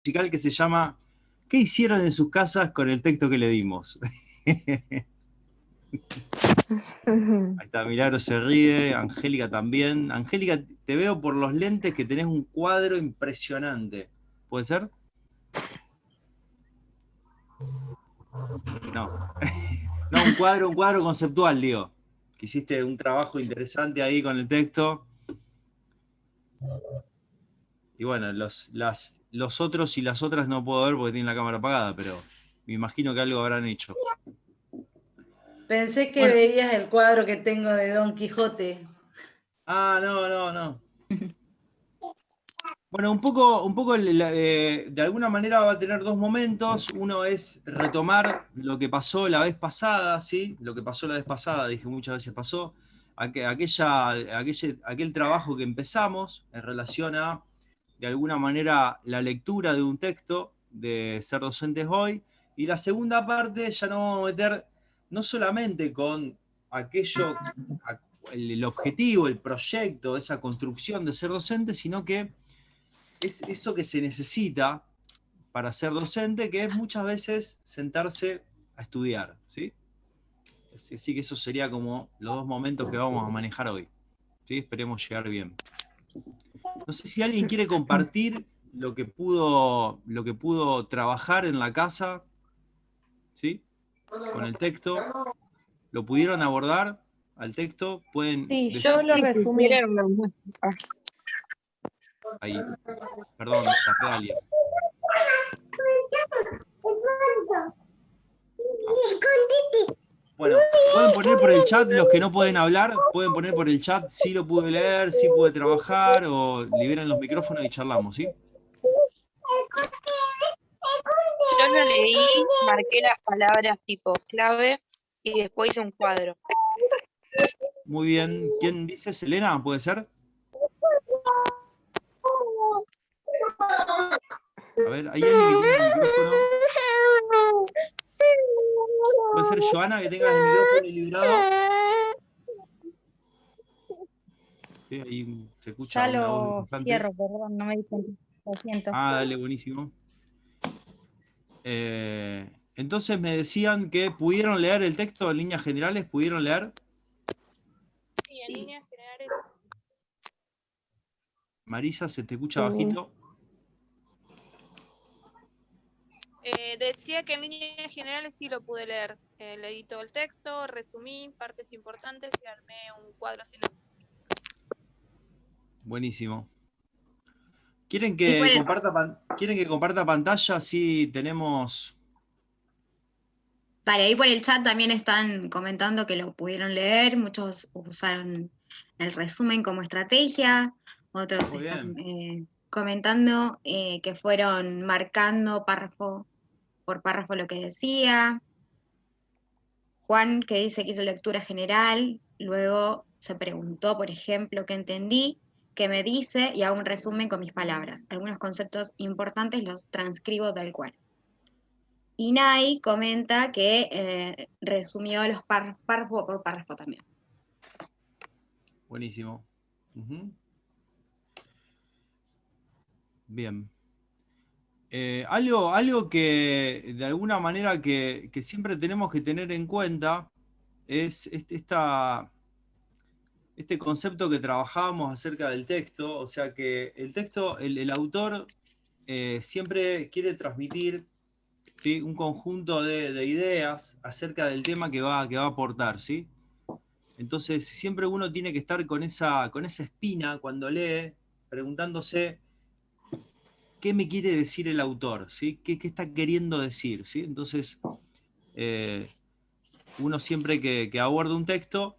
musical que se llama ¿Qué hicieron en sus casas con el texto que le dimos? Ahí está, Milagro se ríe, Angélica también. Angélica, te veo por los lentes que tenés un cuadro impresionante. ¿Puede ser? No. No, un cuadro conceptual, digo. Que hiciste un trabajo interesante ahí con el texto. Y bueno, los otros y las otras no puedo ver porque tienen la cámara apagada, pero me imagino que algo habrán hecho. Pensé que Bueno. veías el cuadro que tengo de Don Quijote. Ah, no. Bueno, un poco de alguna manera va a tener dos momentos. Uno es retomar lo que pasó la vez pasada, ¿sí? Lo que pasó la vez pasada, dije muchas veces pasó. Aquel trabajo que empezamos en relación a, de alguna manera, la lectura de un texto de Ser Docentes Hoy. Y la segunda parte ya nos vamos a meter no solamente con aquello, el objetivo, el proyecto, esa construcción de ser docente, sino que es eso que se necesita para ser docente, que es muchas veces sentarse a estudiar, ¿sí? Así que eso sería como los dos momentos que vamos a manejar hoy, ¿sí? Esperemos llegar bien. No sé si alguien quiere compartir lo que pudo trabajar en la casa, ¿sí? Con el texto. ¿Lo pudieron abordar al texto? Pueden Sí, decir yo lo Y si resumí. quieren, lo muestro. ahí. Perdón, tapé a alguien. Bueno, pueden poner por el chat los que no pueden hablar, pueden poner por el chat si lo pude leer, si pude trabajar, o liberan los micrófonos y charlamos, ¿sí? Yo lo leí, marqué las palabras tipo clave y después hice un cuadro. Muy bien. ¿Quién dice? ¿Selena? ¿Puede ser? A ver, ¿hay alguien que tiene el micrófono? ¿Puede ser Joana que tenga el micrófono liberado? Sí, ahí se escucha Ya una voz de lo bastante. cierro, perdón, no me di cuenta. Lo siento. Ah, dale, buenísimo. Entonces me decían que pudieron leer el texto en líneas generales, ¿pudieron leer? Sí, en líneas generales. Marisa, se te escucha bajito. Decía que en líneas generales sí lo pude leer. Leí todo el texto, resumí partes importantes y armé un cuadro así. Buenísimo. ¿Quieren que comparta pantalla? Sí, tenemos. Vale, ahí por el chat también están comentando que lo pudieron leer, muchos usaron el resumen como estrategia, otros Muy están bien. comentando que fueron marcando párrafo por párrafo lo que decía. Juan que dice que hizo lectura general, luego se preguntó, por ejemplo, qué entendí, qué me dice y hago un resumen con mis palabras. Algunos conceptos importantes los transcribo tal cual. Inai comenta que resumió los párrafo por párrafo también. Buenísimo. Bien. Algo que de alguna manera que siempre tenemos que tener en cuenta es este concepto que trabajábamos acerca del texto, o sea que el texto, el autor siempre quiere transmitir, ¿sí?, un conjunto de ideas acerca del tema que va a aportar, ¿sí? Entonces siempre uno tiene que estar con esa espina cuando lee, preguntándose qué me quiere decir el autor, ¿sí? ¿Qué está queriendo decir? ¿Sí? Entonces, uno siempre que aborda un texto,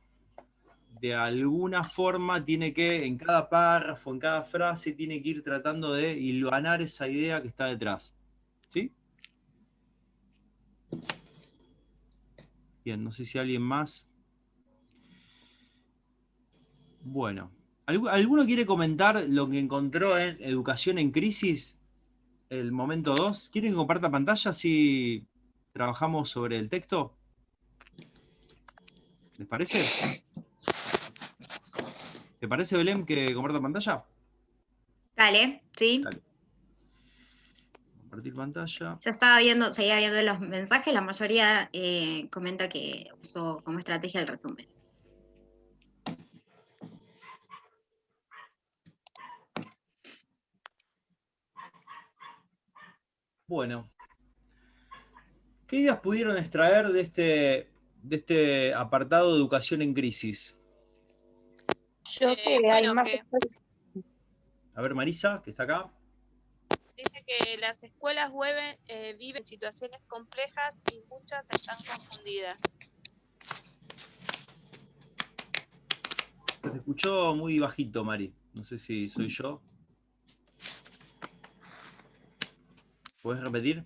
de alguna forma tiene que, en cada párrafo, en cada frase, tiene que ir tratando de hilvanar esa idea que está detrás. ¿Sí? Bien, no sé si alguien más. Bueno, ¿alguno quiere comentar lo que encontró en Educación en Crisis, el momento 2? ¿Quieren que comparta pantalla si trabajamos sobre el texto? ¿Les parece? ¿Te parece, Belén, que comparta pantalla? Dale, ¿sí? Dale. Compartir pantalla. Yo estaba viendo, seguía viendo los mensajes, la mayoría comenta que usó como estrategia el resumen. Bueno, ¿qué ideas pudieron extraer de este apartado de educación en crisis? Yo que hay bueno, más que- escuelas. A ver, Marisa, que está acá. Dice que las escuelas web viven situaciones complejas y muchas están confundidas. Se te escuchó muy bajito, Mari. No sé si soy yo. ¿Puedes repetir?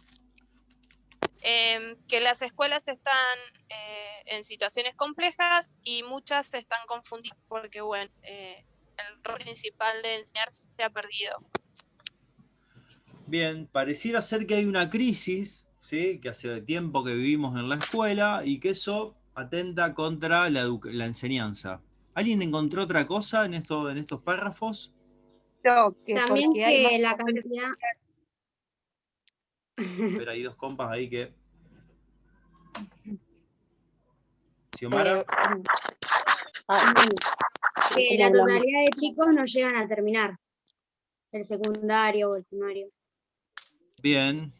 Que las escuelas están en situaciones complejas y muchas están confundidas porque, bueno, el rol principal de enseñar se ha perdido. Bien, pareciera ser que hay una crisis, ¿sí? Que hace tiempo que vivimos en la escuela y que eso atenta contra la enseñanza. ¿Alguien encontró otra cosa en estos párrafos? Yo que También porque hay más que la cantidad... Pero hay dos compas ahí que... Xiomara, que la totalidad de chicos no llegan a terminar el secundario o el primario. bien.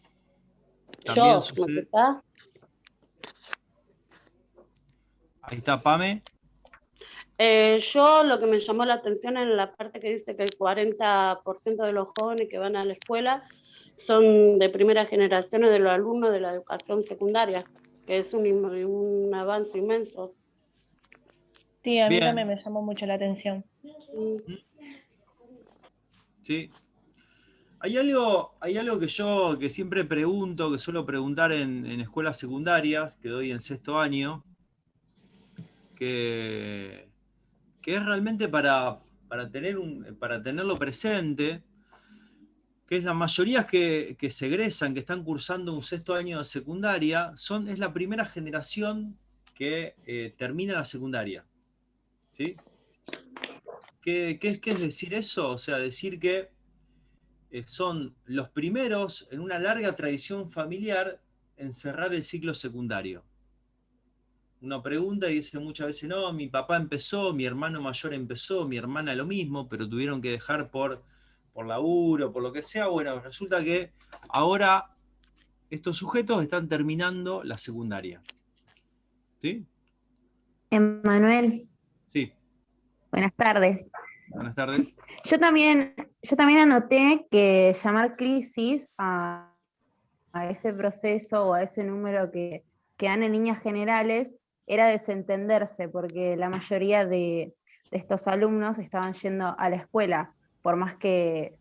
También sucede... Ahí está Pame. Yo lo que me llamó la atención en la parte que dice que el 40% de los jóvenes que van a la escuela son de primera generación de los alumnos de la educación secundaria, que es un avance inmenso. Sí, a mí Bien. también me llamó mucho la atención. Sí. Hay algo que yo que siempre pregunto, que suelo preguntar en escuelas secundarias, que doy en 6º año, que es realmente para tenerlo presente, que es la mayoría que se egresan, que están cursando un 6º año de secundaria, es la primera generación que termina la secundaria. ¿Sí? ¿Qué es decir eso? O sea, decir que son los primeros en una larga tradición familiar en cerrar el ciclo secundario. Uno pregunta y dice muchas veces, no, mi papá empezó, mi hermano mayor empezó, mi hermana lo mismo, pero tuvieron que dejar por laburo, por lo que sea. Bueno, resulta que ahora estos sujetos están terminando la secundaria. ¿Sí? Emanuel, Sí. buenas tardes. Buenas tardes. Yo también anoté que llamar crisis a ese proceso o a ese número que dan en líneas generales era desentenderse, porque la mayoría de estos alumnos estaban yendo a la escuela, por más que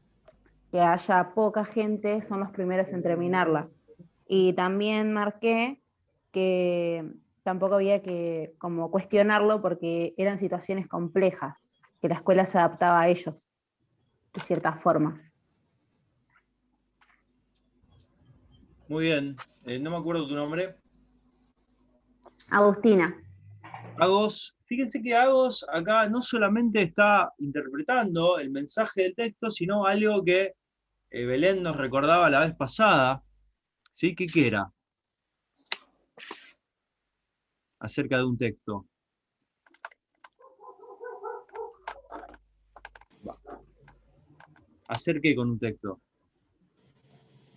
haya poca gente, son los primeros en terminarla. Y también marqué que tampoco había que como cuestionarlo porque eran situaciones complejas, que la escuela se adaptaba a ellos, de cierta forma. Muy bien. No me acuerdo tu nombre. Agustina. Agos, fíjense que Agos acá no solamente está interpretando el mensaje del texto, sino algo que Belén nos recordaba la vez pasada. ¿Sí? ¿Qué era? Acerca de un texto. ¿Hacer qué con un texto?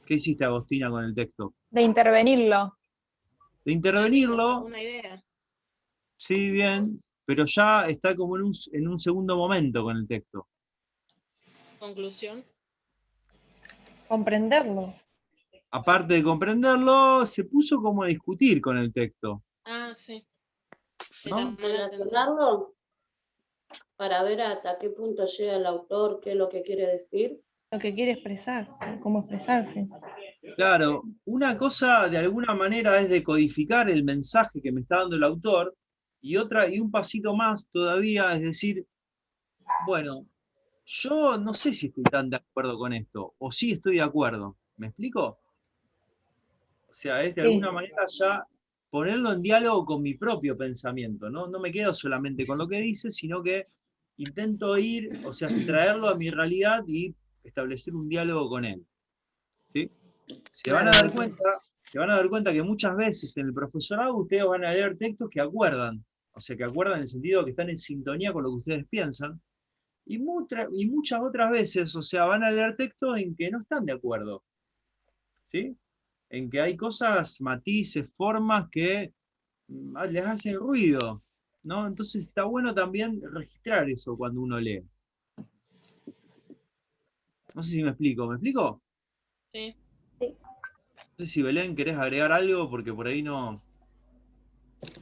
¿Qué hiciste, Agostina, con el texto? De intervenirlo. De intervenirlo. Una idea. Sí, bien, pero ya está como en un segundo momento con el texto. Conclusión. Comprenderlo. Aparte de comprenderlo, se puso como a discutir con el texto. Ah, sí. ¿No? Relacionarlo para ver hasta qué punto llega el autor, qué es lo que quiere decir. Lo que quiere expresar, cómo expresarse. Claro, una cosa de alguna manera es decodificar el mensaje que me está dando el autor, y un pasito más todavía es decir, bueno, yo no sé si estoy tan de acuerdo con esto, o sí estoy de acuerdo. ¿Me explico? O sea, es de Sí. alguna manera ya ponerlo en diálogo con mi propio pensamiento, ¿no? No me quedo solamente con lo que dice, sino que intento ir, o sea, traerlo a mi realidad y establecer un diálogo con él. ¿Sí? se van a dar cuenta que muchas veces en el profesorado ustedes van a leer textos que acuerdan, o sea, que acuerdan en el sentido que están en sintonía con lo que ustedes piensan, y muchas otras veces, o sea, van a leer textos en que no están de acuerdo, ¿sí? En que hay cosas, matices, formas que les hacen ruido, ¿no? Entonces está bueno también registrar eso cuando uno lee. No sé si me explico, ¿me explico? Sí. No sé si Belén querés agregar algo, porque por ahí no...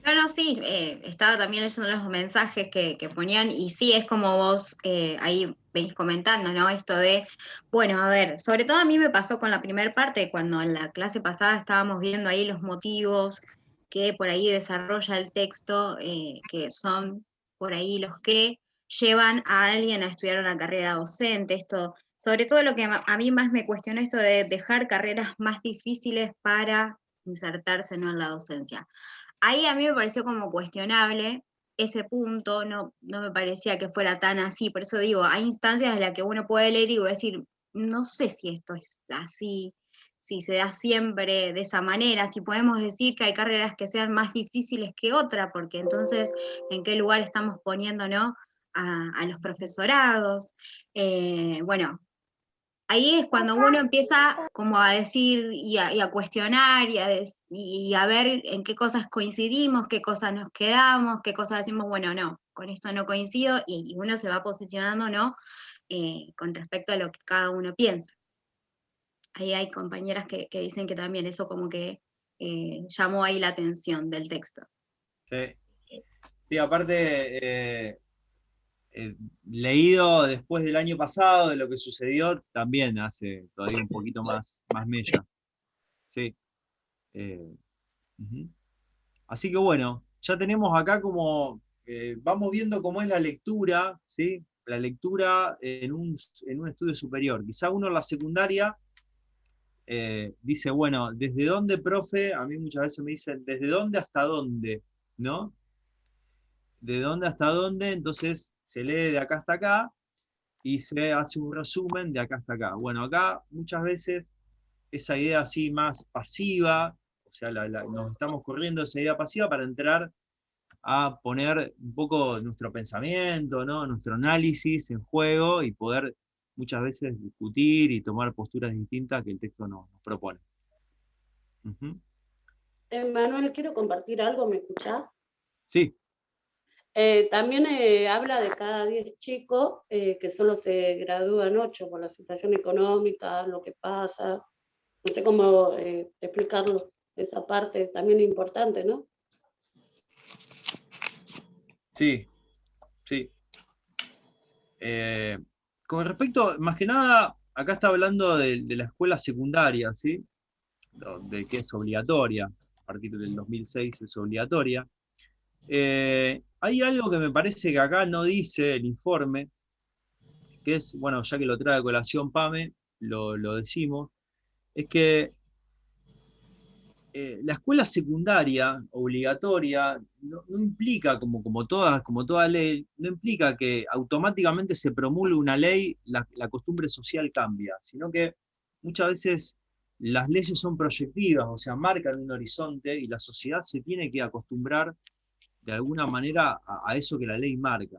No, sí, estaba también leyendo los mensajes que ponían, y sí, es como vos ahí venís comentando, ¿no? Esto de, bueno, a ver, sobre todo a mí me pasó con la primera parte, cuando en la clase pasada estábamos viendo ahí los motivos que por ahí desarrolla el texto, que son por ahí los que llevan a alguien a estudiar una carrera docente, esto, sobre todo lo que a mí más me cuestionó, esto de dejar carreras más difíciles para insertarse, ¿no?, en la docencia. Ahí a mí me pareció como cuestionable ese punto, no me parecía que fuera tan así, por eso digo, hay instancias en las que uno puede leer y decir, no sé si esto es así, si se da siempre de esa manera, si podemos decir que hay carreras que sean más difíciles que otra, porque entonces, ¿en qué lugar estamos poniendo, no, a los profesorados? Bueno, ahí es cuando uno empieza como a decir y a cuestionar y a ver en qué cosas coincidimos, qué cosas nos quedamos, qué cosas decimos, bueno, no, con esto no coincido, y uno se va posicionando, ¿no? Con respecto a lo que cada uno piensa. Ahí hay compañeras que dicen que también eso como que llamó ahí la atención del texto. Sí, sí, aparte, leído después del año pasado, de lo que sucedió, también hace todavía un poquito más mella. Sí. Ujú. Así que bueno, ya tenemos acá como, vamos viendo cómo es la lectura, ¿sí? La lectura en un estudio superior. Quizá uno en la secundaria dice, bueno, ¿desde dónde, profe? A mí muchas veces me dicen, ¿desde dónde hasta dónde? ¿No? ¿De dónde hasta dónde? Entonces se lee de acá hasta acá y se hace un resumen de acá hasta acá. Bueno, acá muchas veces esa idea así más pasiva, o sea, nos estamos corriendo esa idea pasiva para entrar a poner un poco nuestro pensamiento, ¿no?, nuestro análisis en juego y poder muchas veces discutir y tomar posturas distintas que el texto nos propone. Ujú. Manuel, quiero compartir algo, ¿me escuchás? Sí. También habla de cada 10 chicos que solo se gradúan 8 por la situación económica, lo que pasa. No sé cómo explicarlo, esa parte también importante, ¿no? Sí, sí. Con respecto, más que nada, acá está hablando de la escuela secundaria, ¿sí? De que es obligatoria, a partir del 2006 es obligatoria. Hay algo que me parece que acá no dice el informe, que es, bueno, ya que lo trae a colación Pame, lo decimos, es que la escuela secundaria obligatoria no implica, como toda ley, no implica que automáticamente se promulgue una ley, la costumbre social cambia, sino que muchas veces las leyes son proyectivas, o sea, marcan un horizonte y la sociedad se tiene que acostumbrar de alguna manera a eso que la ley marca.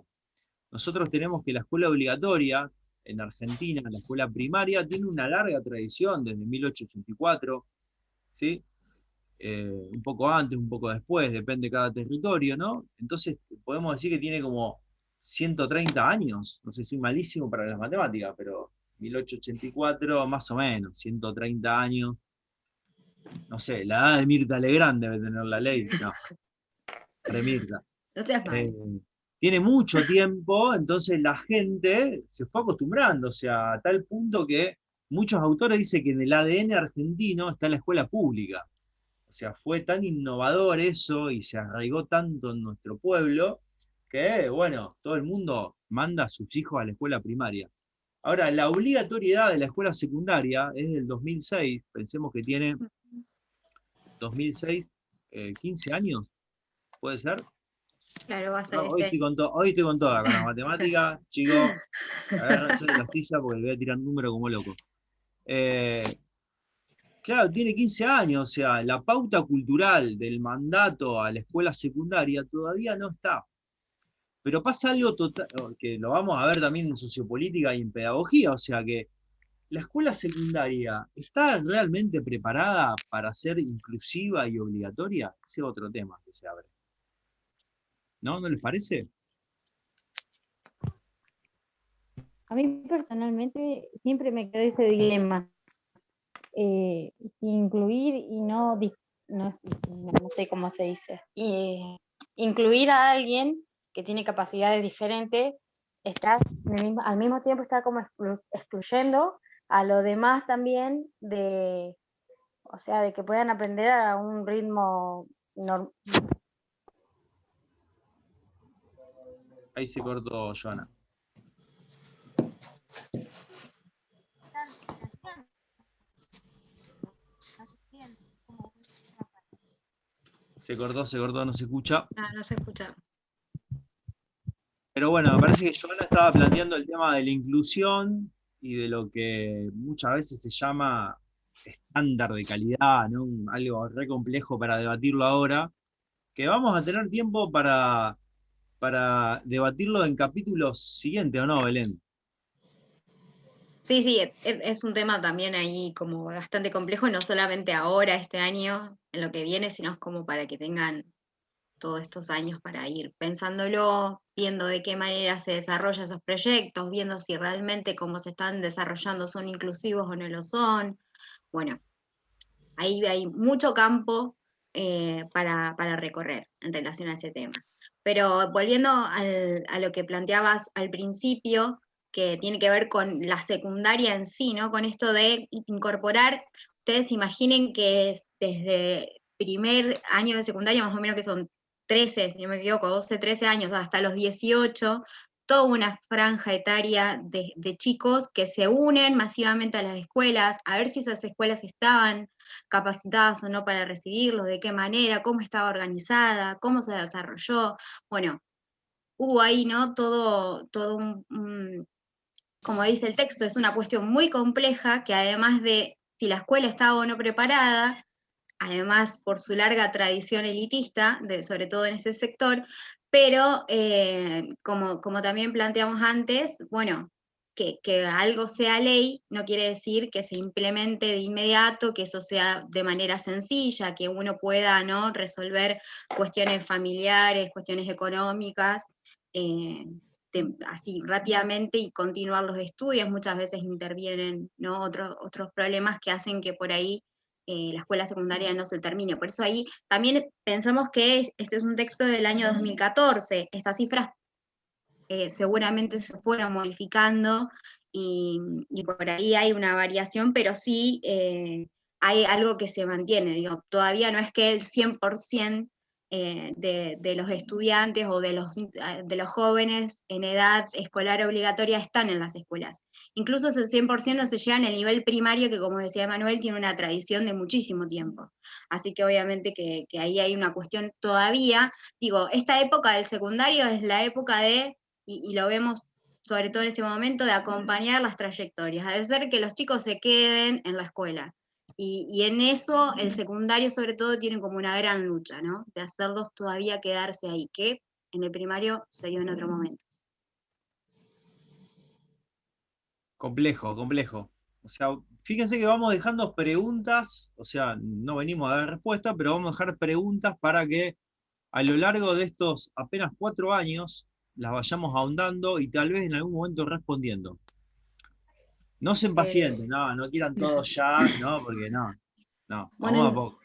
Nosotros tenemos que la escuela obligatoria en Argentina, la escuela primaria, tiene una larga tradición desde 1884, ¿sí? Un poco antes, un poco después, depende de cada territorio, ¿no? Entonces podemos decir que tiene como 130 años, no sé, soy malísimo para las matemáticas, pero 1884 más o menos, 130 años, no sé, la edad de Mirta Legrand debe tener la ley, no, Mirta. No seas malo. Tiene mucho tiempo, entonces la gente se fue acostumbrando, o sea, a tal punto que muchos autores dicen que en el ADN argentino está la escuela pública. O sea, fue tan innovador eso y se arraigó tanto en nuestro pueblo que, bueno, todo el mundo manda a sus hijos a la escuela primaria. Ahora, la obligatoriedad de la escuela secundaria es del 2006, pensemos que tiene 2006, 15 años, ¿puede ser? Claro, va a ser Hoy estoy con toda, con la matemática, chicos, agárrense de la silla porque le voy a tirar número como loco. Claro, tiene 15 años, o sea, la pauta cultural del mandato a la escuela secundaria todavía no está. Pero pasa algo que lo vamos a ver también en sociopolítica y en pedagogía, o sea que la escuela secundaria está realmente preparada para ser inclusiva y obligatoria. Ese es otro tema que se abre. ¿No? ¿No les parece? A mí personalmente siempre me queda ese dilema. Si incluir y no sé cómo se dice. Incluir a alguien que tiene capacidades diferentes, al mismo tiempo está como excluyendo a los demás también o sea, de que puedan aprender a un ritmo normal. Ahí se cortó, Joana. Se cortó, no se escucha. No se escucha. Pero bueno, me parece que Joana estaba planteando el tema de la inclusión y de lo que muchas veces se llama estándar de calidad, ¿no? Algo re complejo para debatirlo ahora, que vamos a tener tiempo para debatirlo en capítulos siguientes, ¿o no, Belén? Sí, es un tema también ahí como bastante complejo, no solamente ahora, este año, en lo que viene, sino como para que tengan todos estos años para ir pensándolo, viendo de qué manera se desarrollan esos proyectos, viendo si realmente cómo se están desarrollando son inclusivos o no lo son. Bueno, ahí hay mucho campo para recorrer en relación a ese tema. Pero volviendo a lo que planteabas al principio, que tiene que ver con la secundaria en sí, ¿no? Con esto de incorporar, ustedes imaginen que desde primer año de secundaria, más o menos que son 13, si no me equivoco, 12, 13 años, hasta los 18, toda una franja etaria de chicos que se unen masivamente a las escuelas, a ver si esas escuelas estaban capacitadas o no para recibirlos, de qué manera, cómo estaba organizada, cómo se desarrolló. Bueno, hubo ahí, ¿no? Todo como dice el texto, es una cuestión muy compleja que además de si la escuela estaba o no preparada, además por su larga tradición elitista, sobre todo en ese sector, pero como también planteamos antes, bueno, que algo sea ley no quiere decir que se implemente de inmediato, que eso sea de manera sencilla, que uno pueda, ¿no?, resolver cuestiones familiares, cuestiones económicas, así rápidamente y continuar los estudios. Muchas veces intervienen, ¿no?, otros problemas que hacen que por ahí la escuela secundaria no se termine. Por eso ahí también pensamos que este es un texto del año 2014. Estas cifras seguramente se fueron modificando y por ahí hay una variación, pero sí hay algo que se mantiene. Digo, todavía no es que el 100% de los estudiantes o de los jóvenes en edad escolar obligatoria están en las escuelas. Incluso ese 100% no se llega en el nivel primario, que como decía Manuel, tiene una tradición de muchísimo tiempo. Así que obviamente que ahí hay una cuestión todavía. Digo, esta época del secundario es la época de, y lo vemos sobre todo en este momento, de acompañar las trayectorias, de hacer que los chicos se queden en la escuela. Y en eso el secundario sobre todo tiene como una gran lucha, ¿no? De hacerlos todavía quedarse ahí, que en el primario se dio en otro momento. Complejo, complejo. O sea, fíjense que vamos dejando preguntas, o sea, no venimos a dar respuesta, pero vamos a dejar preguntas para que a lo largo de estos apenas 4 años las vayamos ahondando y tal vez en algún momento respondiendo. No se impacienten, no quieran todos ya, no, porque no, vamos Bueno, a poco.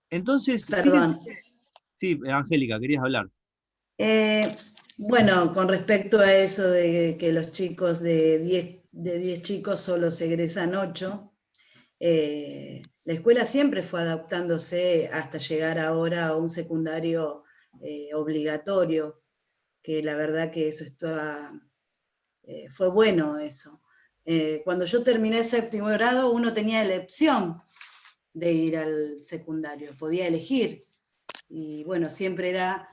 Entonces, perdón. Sí, Angélica, querías hablar. Bueno, con respecto a eso de que los chicos de 10 chicos solo se egresan 8, la escuela siempre fue adaptándose hasta llegar ahora a un secundario obligatorio, que la verdad que eso fue bueno eso. Cuando yo terminé 7º grado, uno tenía elección de ir al secundario, podía elegir. Y bueno, siempre era,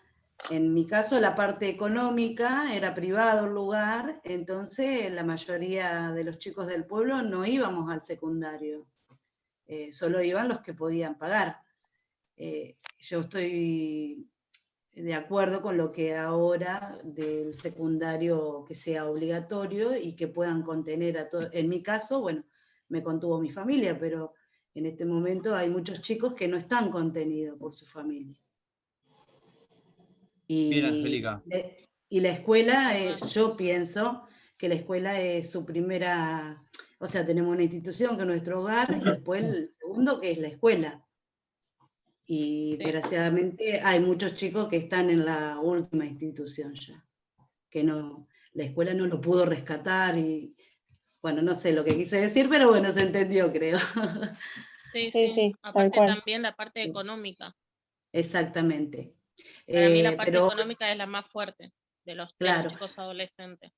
en mi caso, la parte económica, era privado el lugar, entonces la mayoría de los chicos del pueblo no íbamos al secundario. solo iban los que podían pagar. Yo estoy de acuerdo con lo que ahora del secundario que sea obligatorio y que puedan contener a todos. En mi caso, bueno, me contuvo mi familia, pero en este momento hay muchos chicos que no están contenidos por su familia. Bien, Y, Angélica. y la escuela, yo pienso que la escuela es su primera, o sea, tenemos una institución que es nuestro hogar, y después el segundo que es la escuela. Y desgraciadamente hay muchos chicos que están en la última institución ya, que no, la escuela no lo pudo rescatar y, bueno, no sé lo que quise decir, pero bueno, se entendió, creo. Sí, Sí, sí, tal aparte cual. también la parte económica. Exactamente. Para mí la parte Pero, económica es la más fuerte de los claro, chicos adolescentes.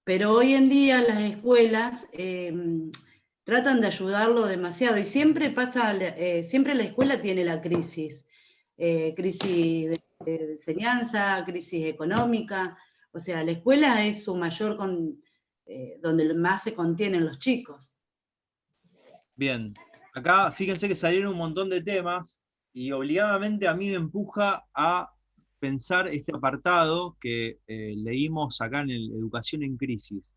pero hoy en día las escuelas tratan de ayudarlo demasiado y siempre pasa, siempre la escuela tiene la crisis, crisis de enseñanza, crisis económica, o sea, la escuela es su mayor, donde más se contienen los chicos. Bien, acá fíjense que salieron un montón de temas y obligadamente a mí me empuja a pensar este apartado que leímos acá en el Educación en Crisis.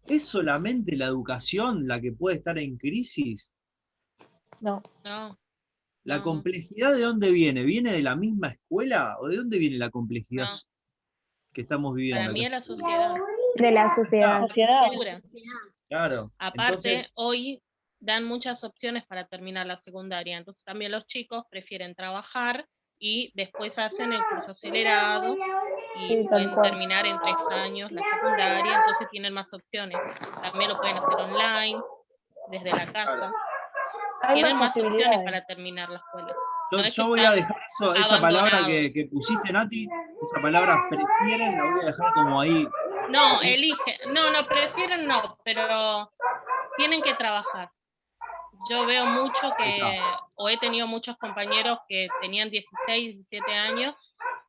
¿Es solamente la educación la que puede estar en crisis? No. No, ¿La no, complejidad de dónde viene? ¿Viene de la misma escuela o de dónde viene la complejidad no. que estamos viviendo Para mí es acá? la sociedad. De la sociedad. La cultura. Claro. Aparte, Entonces, hoy dan muchas opciones para terminar la secundaria, entonces también los chicos prefieren trabajar y después hacen el curso acelerado y Sí, tal pueden cual. terminar en 3 años la secundaria, entonces tienen más opciones. También lo pueden hacer online, desde la casa. Hay Tienen más más opciones posibilidades. para terminar la escuela. yo, No es que yo voy a están dejar esa palabra abandonados. que pusiste, Nati, esa palabra prefieren, la voy a dejar como ahí. No, no, prefieren no, pero tienen que trabajar. Yo veo mucho o he tenido muchos compañeros que tenían 16, 17 años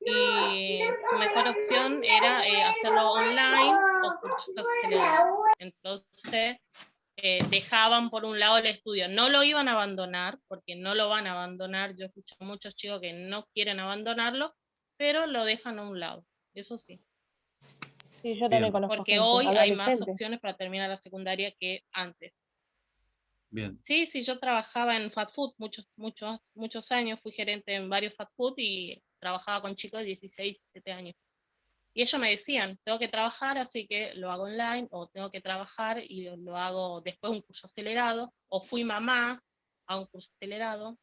y su mejor opción era hacerlo online o cursos acelerados. Entonces, dejaban por un lado el estudio. No lo iban a abandonar, porque no lo van a abandonar. Yo escucho a muchos chicos que no quieren abandonarlo, pero lo dejan a un lado. Eso sí. Sí, yo Bien. también conozco Porque gente, hoy hay más adolescente. opciones para terminar la secundaria que antes. Bien. Sí, yo trabajaba en fast food muchos años, fui gerente en varios fast food y trabajaba con chicos de 16, 17 años. Y ellos me decían, tengo que trabajar, así que lo hago online, o tengo que trabajar y lo hago después un curso acelerado, o fui mamá a un curso acelerado.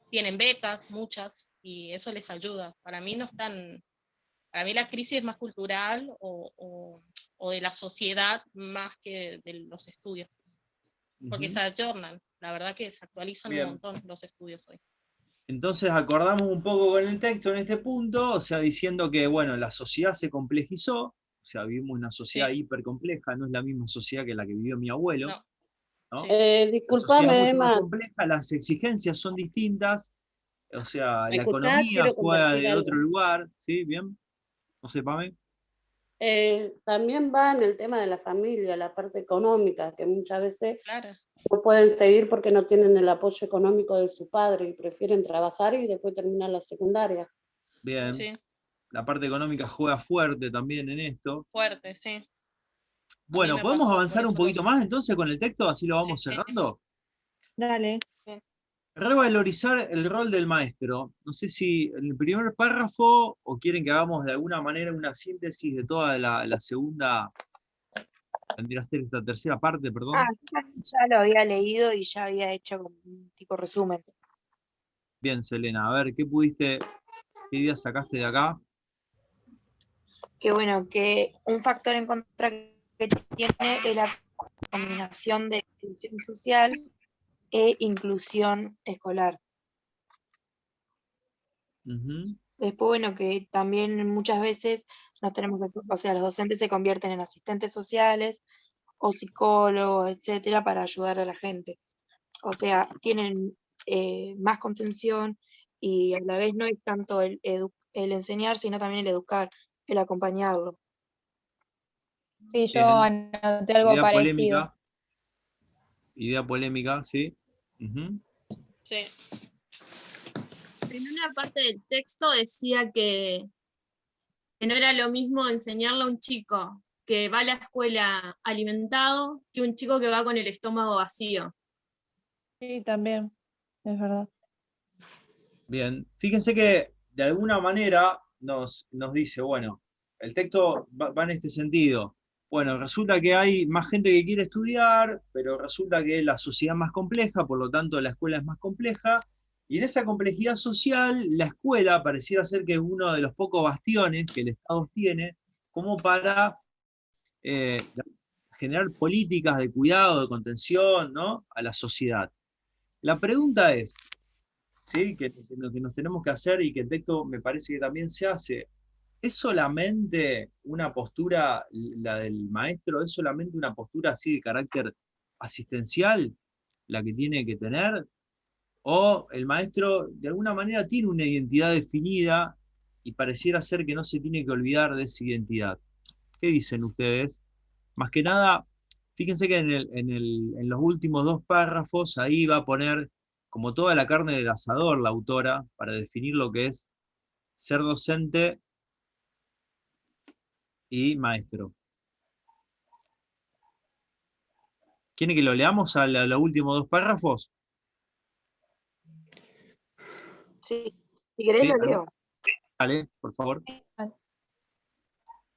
Tienen becas, muchas, y eso les ayuda. Para mí para mí la crisis es más cultural o de la sociedad más que de los estudios. Porque se ayornan, la verdad que se actualizan Bien. un montón los estudios hoy. Entonces acordamos un poco con el texto en este punto, o sea, diciendo que, bueno, la sociedad se complejizó, o sea, vivimos una sociedad hipercompleja, no es la misma sociedad que la que vivió mi abuelo, No. ¿no? Sí. La sociedad es Disculpame, mucho más Emma, compleja, las exigencias son distintas, o sea, ¿me la escuchás? economía Quiero juega compartir de algo. otro lugar, ¿sí? Bien, no sé, Pame. También va en el tema de la familia, la parte económica, que muchas veces Claro. no pueden seguir porque no tienen el apoyo económico de su padre y prefieren trabajar y después terminar la secundaria. Bien, Sí, la parte económica juega fuerte también en esto. fuerte, sí. A mí Bueno, me ¿podemos pasó, por avanzar un eso poquito más entonces con el texto? Así lo vamos Sí. cerrando. Dale. Revalorizar el rol del maestro. No sé si en el primer párrafo o quieren que hagamos de alguna manera una síntesis de toda la segunda, tendría que ser esta tercera parte, perdón. Ya lo había leído y ya había hecho como un tipo resumen. Bien, Selena, a ver, qué ideas sacaste de acá? Que bueno, que un factor en contra que tiene es la combinación de inclusión social e inclusión escolar. Ujú. Después, bueno, que también muchas veces nos tenemos que, o sea, los docentes se convierten en asistentes sociales o psicólogos, etcétera, para ayudar a la gente. O sea, tienen más contención y a la vez no es tanto el enseñar, sino también el educar, el acompañarlo. Sí, yo Bien. anoté algo Idea parecido. polémica, ¿sí? Ujú. Sí. En una parte del texto decía que no era lo mismo enseñarle a un chico que va a la escuela alimentado que un chico que va con el estómago vacío. Sí, también, es verdad. Bien, fíjense que de alguna manera nos dice, bueno, el texto va en este sentido. Bueno, resulta que hay más gente que quiere estudiar, pero resulta que la sociedad es más compleja, por lo tanto la escuela es más compleja, y en esa complejidad social, la escuela pareciera ser que es uno de los pocos bastiones que el Estado tiene como para generar políticas de cuidado, de contención, ¿no?, a la sociedad. La pregunta es, ¿sí?, que nos tenemos que hacer y que el texto me parece que también se hace, ¿es solamente una postura, la del maestro, es solamente una postura así de carácter asistencial la que tiene que tener? ¿O el maestro de alguna manera tiene una identidad definida y pareciera ser que no se tiene que olvidar de esa identidad? ¿Qué dicen ustedes? Más que nada, fíjense que en los últimos dos párrafos ahí va a poner como toda la carne del asador la autora para definir lo que es ser docente y maestro. ¿Quieren que lo leamos a los últimos dos párrafos? Sí, si querés Sí, lo leo. dale, por favor.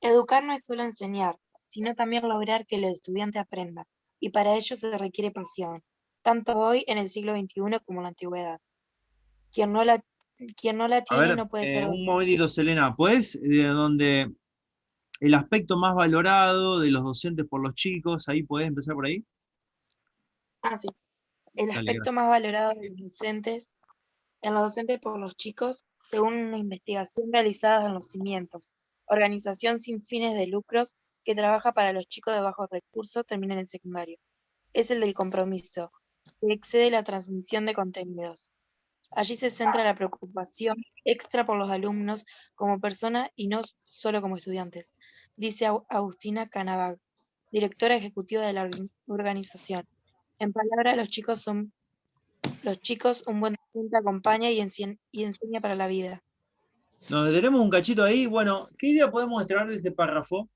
Educar no es solo enseñar, sino también lograr que los estudiantes aprendan, y para ello se requiere pasión, tanto hoy en el siglo XXI como en la antigüedad. Quien no la, quien no la A tiene ver, no puede ser un docente. momentito, Selena, ¿puedes? Donde el aspecto más valorado de los docentes por los chicos, ahí podés empezar por ahí. Ah, sí. El Dale, aspecto gracias. más valorado en los docentes por los chicos, según una investigación realizada en Los Cimientos, organización sin fines de lucros que trabaja para los chicos de bajos recursos terminan en secundario. Es el del compromiso, que excede la transmisión de contenidos. Allí se centra la preocupación extra por los alumnos como personas y no solo como estudiantes, dice Agustina Canavag, directora ejecutiva de la organización. En palabras, los chicos, un buen docente acompaña y enseña para la vida. Nos detenemos un cachito ahí. Bueno, ¿qué idea podemos extraer de este párrafo?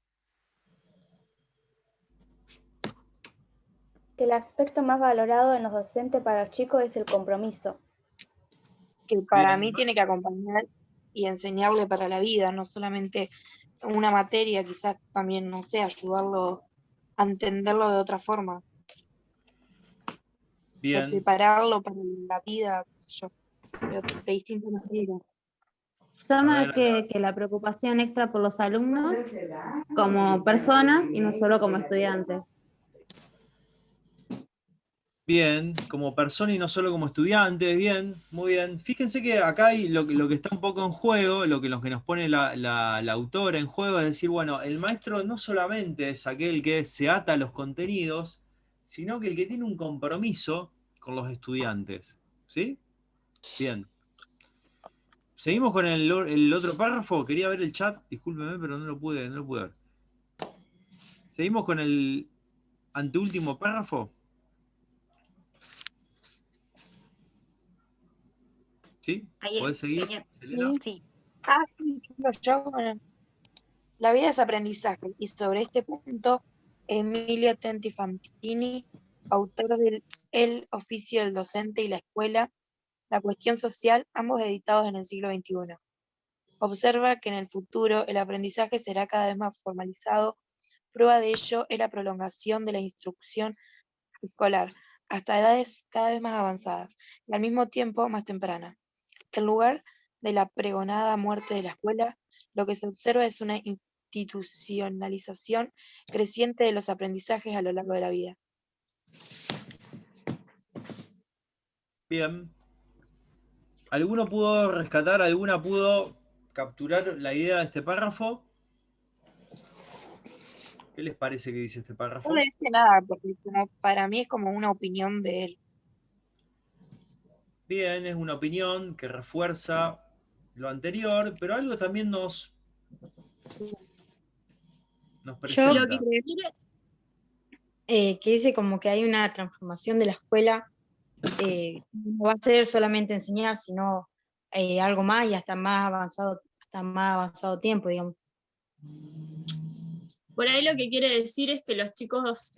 Que el aspecto más valorado en los docentes para los chicos es el compromiso. Que para Bien, mí tiene que acompañar y enseñarle para la vida, no solamente una materia, quizás también, no sé, ayudarlo a entenderlo de otra forma, o bien. prepararlo para la vida, qué sé yo, de distintas maneras. Yo A ver, marqué que la preocupación extra por los alumnos como personas y no solo como estudiantes. bien, como persona y no solo como estudiante, bien, muy bien. Fíjense que acá hay lo que está un poco en juego, lo que nos pone la autora en juego, es decir, bueno, el maestro no solamente es aquel que se ata a los contenidos, sino que el que tiene un compromiso con los estudiantes. ¿Sí? Bien. Seguimos con el otro párrafo. Quería ver el chat, discúlpeme, pero no lo pude ver. Seguimos con el anteúltimo párrafo. ¿Sí? Ahí ¿Podés seguir, tenía, Selena? sí. Ah, sí, bueno, la vida es aprendizaje, y sobre este punto, Emilio Tenti Fantini, autor del El oficio del docente y la escuela, la cuestión social, ambos editados en el siglo XXI. Observa que en el futuro el aprendizaje será cada vez más formalizado. Prueba de ello es la prolongación de la instrucción escolar hasta edades cada vez más avanzadas y al mismo tiempo más tempranas. En lugar de la pregonada muerte de la escuela, lo que se observa es una institucionalización creciente de los aprendizajes a lo largo de la vida. Bien. ¿Alguno pudo rescatar, alguna pudo capturar la idea de este párrafo? ¿Qué les parece que dice este No párrafo? le dice nada, porque para mí es como una opinión de él. Bien, es una opinión que refuerza lo anterior, pero algo también nos Yo presenta. que dice como que hay una transformación de la escuela no va a ser solamente enseñar, sino algo más y hasta más avanzado tiempo, digamos. Por ahí lo que quiere decir es que los chicos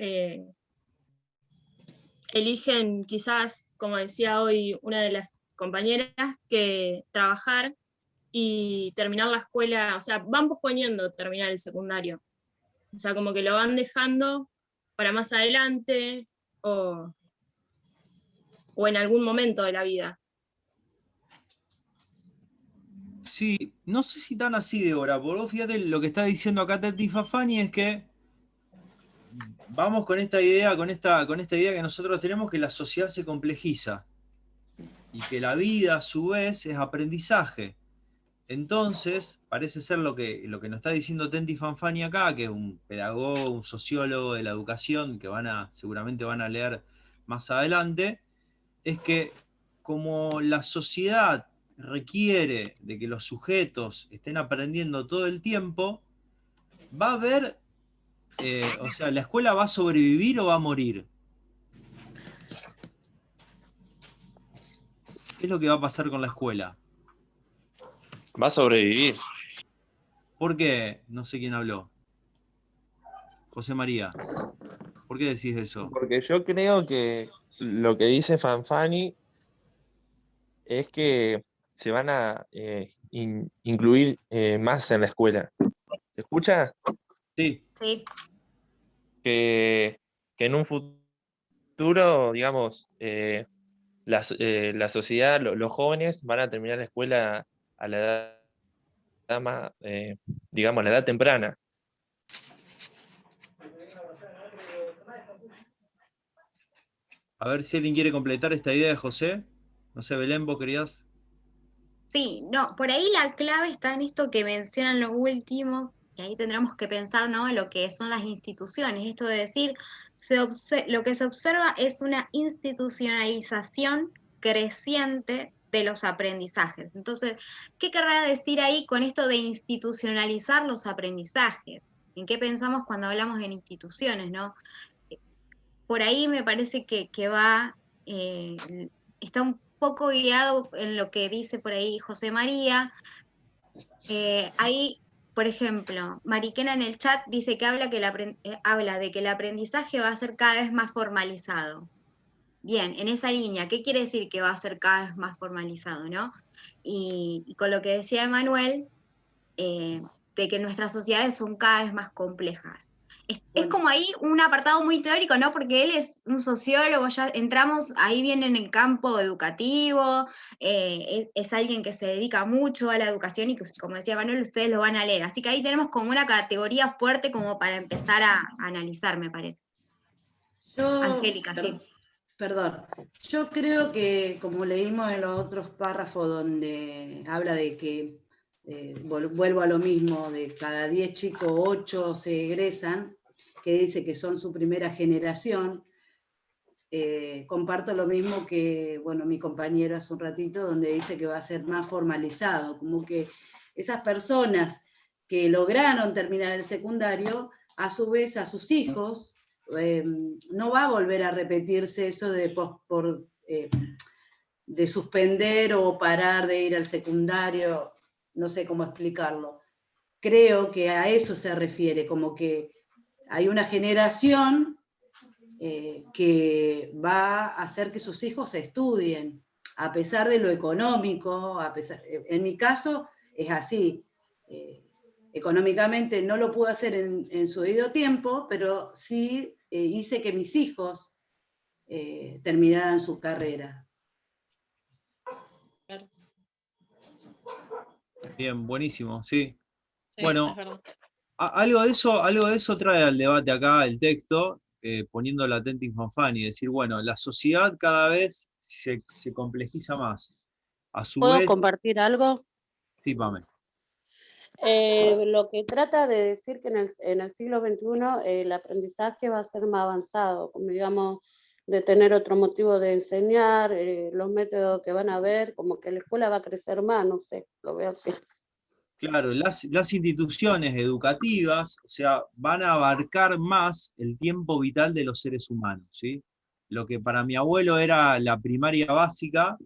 eligen quizás, como decía hoy una de las compañeras, que trabajar y terminar la escuela, o sea, van posponiendo terminar el secundario. O sea, como que lo van dejando para más adelante o en algún momento de la vida. Sí, no sé si tan así, Débora, porque vos fíjate lo que está diciendo acá Teti Fafani es que vamos con esta idea que nosotros tenemos, que la sociedad se complejiza y que la vida a su vez es aprendizaje. Entonces, parece ser lo que nos está diciendo Tenti Fanfani acá, que es un pedagogo, un sociólogo de la educación, que seguramente van a leer más adelante, es que como la sociedad requiere de que los sujetos estén aprendiendo todo el tiempo, va a haber, o sea, ¿la escuela va a sobrevivir o va a morir? ¿Qué es lo que va a pasar con la escuela? Va a sobrevivir. ¿Por qué? No sé quién habló. José María. ¿Por qué decís eso? Porque yo creo que lo que dice Fanfani es que se van a incluir más en la escuela. ¿Se escucha? Sí. Sí. Que en un futuro, digamos, la sociedad, los jóvenes van a terminar la escuela a la edad más, digamos, a la edad temprana. A ver si alguien quiere completar esta idea de José. No sé, Belén, ¿vos querías? Sí, no, por ahí la clave está en esto que mencionan lo último, que ahí tendremos que pensar, ¿no?, en lo que son las instituciones. Esto de decir, lo que se observa es una institucionalización creciente de los aprendizajes. Entonces, ¿qué querrá decir ahí con esto de institucionalizar los aprendizajes? ¿En qué pensamos cuando hablamos en instituciones, no? Por ahí me parece que va, está un poco guiado en lo que dice por ahí José María. Ahí, por ejemplo, Mariquena en el chat dice que habla de que el aprendizaje va a ser cada vez más formalizado. Bien, en esa línea, ¿qué quiere decir que va a ser cada vez más formalizado, no? Y con lo que decía Emanuel, de que nuestras sociedades son cada vez más complejas. Es como ahí un apartado muy teórico, ¿no? Porque él es un sociólogo, ya entramos ahí bien en el campo educativo, es alguien que se dedica mucho a la educación y que, como decía Manuel, ustedes lo van a leer. Así que ahí tenemos como una categoría fuerte como para empezar a analizar, me parece. Angélica, sí. Perdón, yo creo que, como leímos en los otros párrafos donde habla de que, vuelvo a lo mismo, de cada 10 chicos, 8 se egresan, que dice que son su primera generación, comparto lo mismo que, bueno, mi compañero hace un ratito, donde dice que va a ser más formalizado, como que esas personas que lograron terminar el secundario, a su vez a sus hijos, no va a volver a repetirse eso de suspender o parar de ir al secundario, no sé cómo explicarlo. Creo que a eso se refiere, como que hay una generación que va a hacer que sus hijos estudien, a pesar de lo económico, en mi caso es así. Económicamente no lo pude hacer en su debido tiempo, pero sí hice que mis hijos terminaran su carrera. Bien, buenísimo, sí. Sí, Bueno, es verdad. algo de eso trae al debate acá el texto, poniendo la Tenti Fanfani, decir, bueno, la sociedad cada vez se complejiza más. A su ¿Puedo vez, compartir algo? sí, Pame. Lo que trata de decir que en el siglo XXI el aprendizaje va a ser más avanzado, como digamos, de tener otro motivo de enseñar, los métodos que van a ver, como que la escuela va a crecer más, no sé, lo veo así. Claro, las instituciones educativas, o sea, van a abarcar más el tiempo vital de los seres humanos, ¿sí? lo que para mi abuelo era la primaria básica,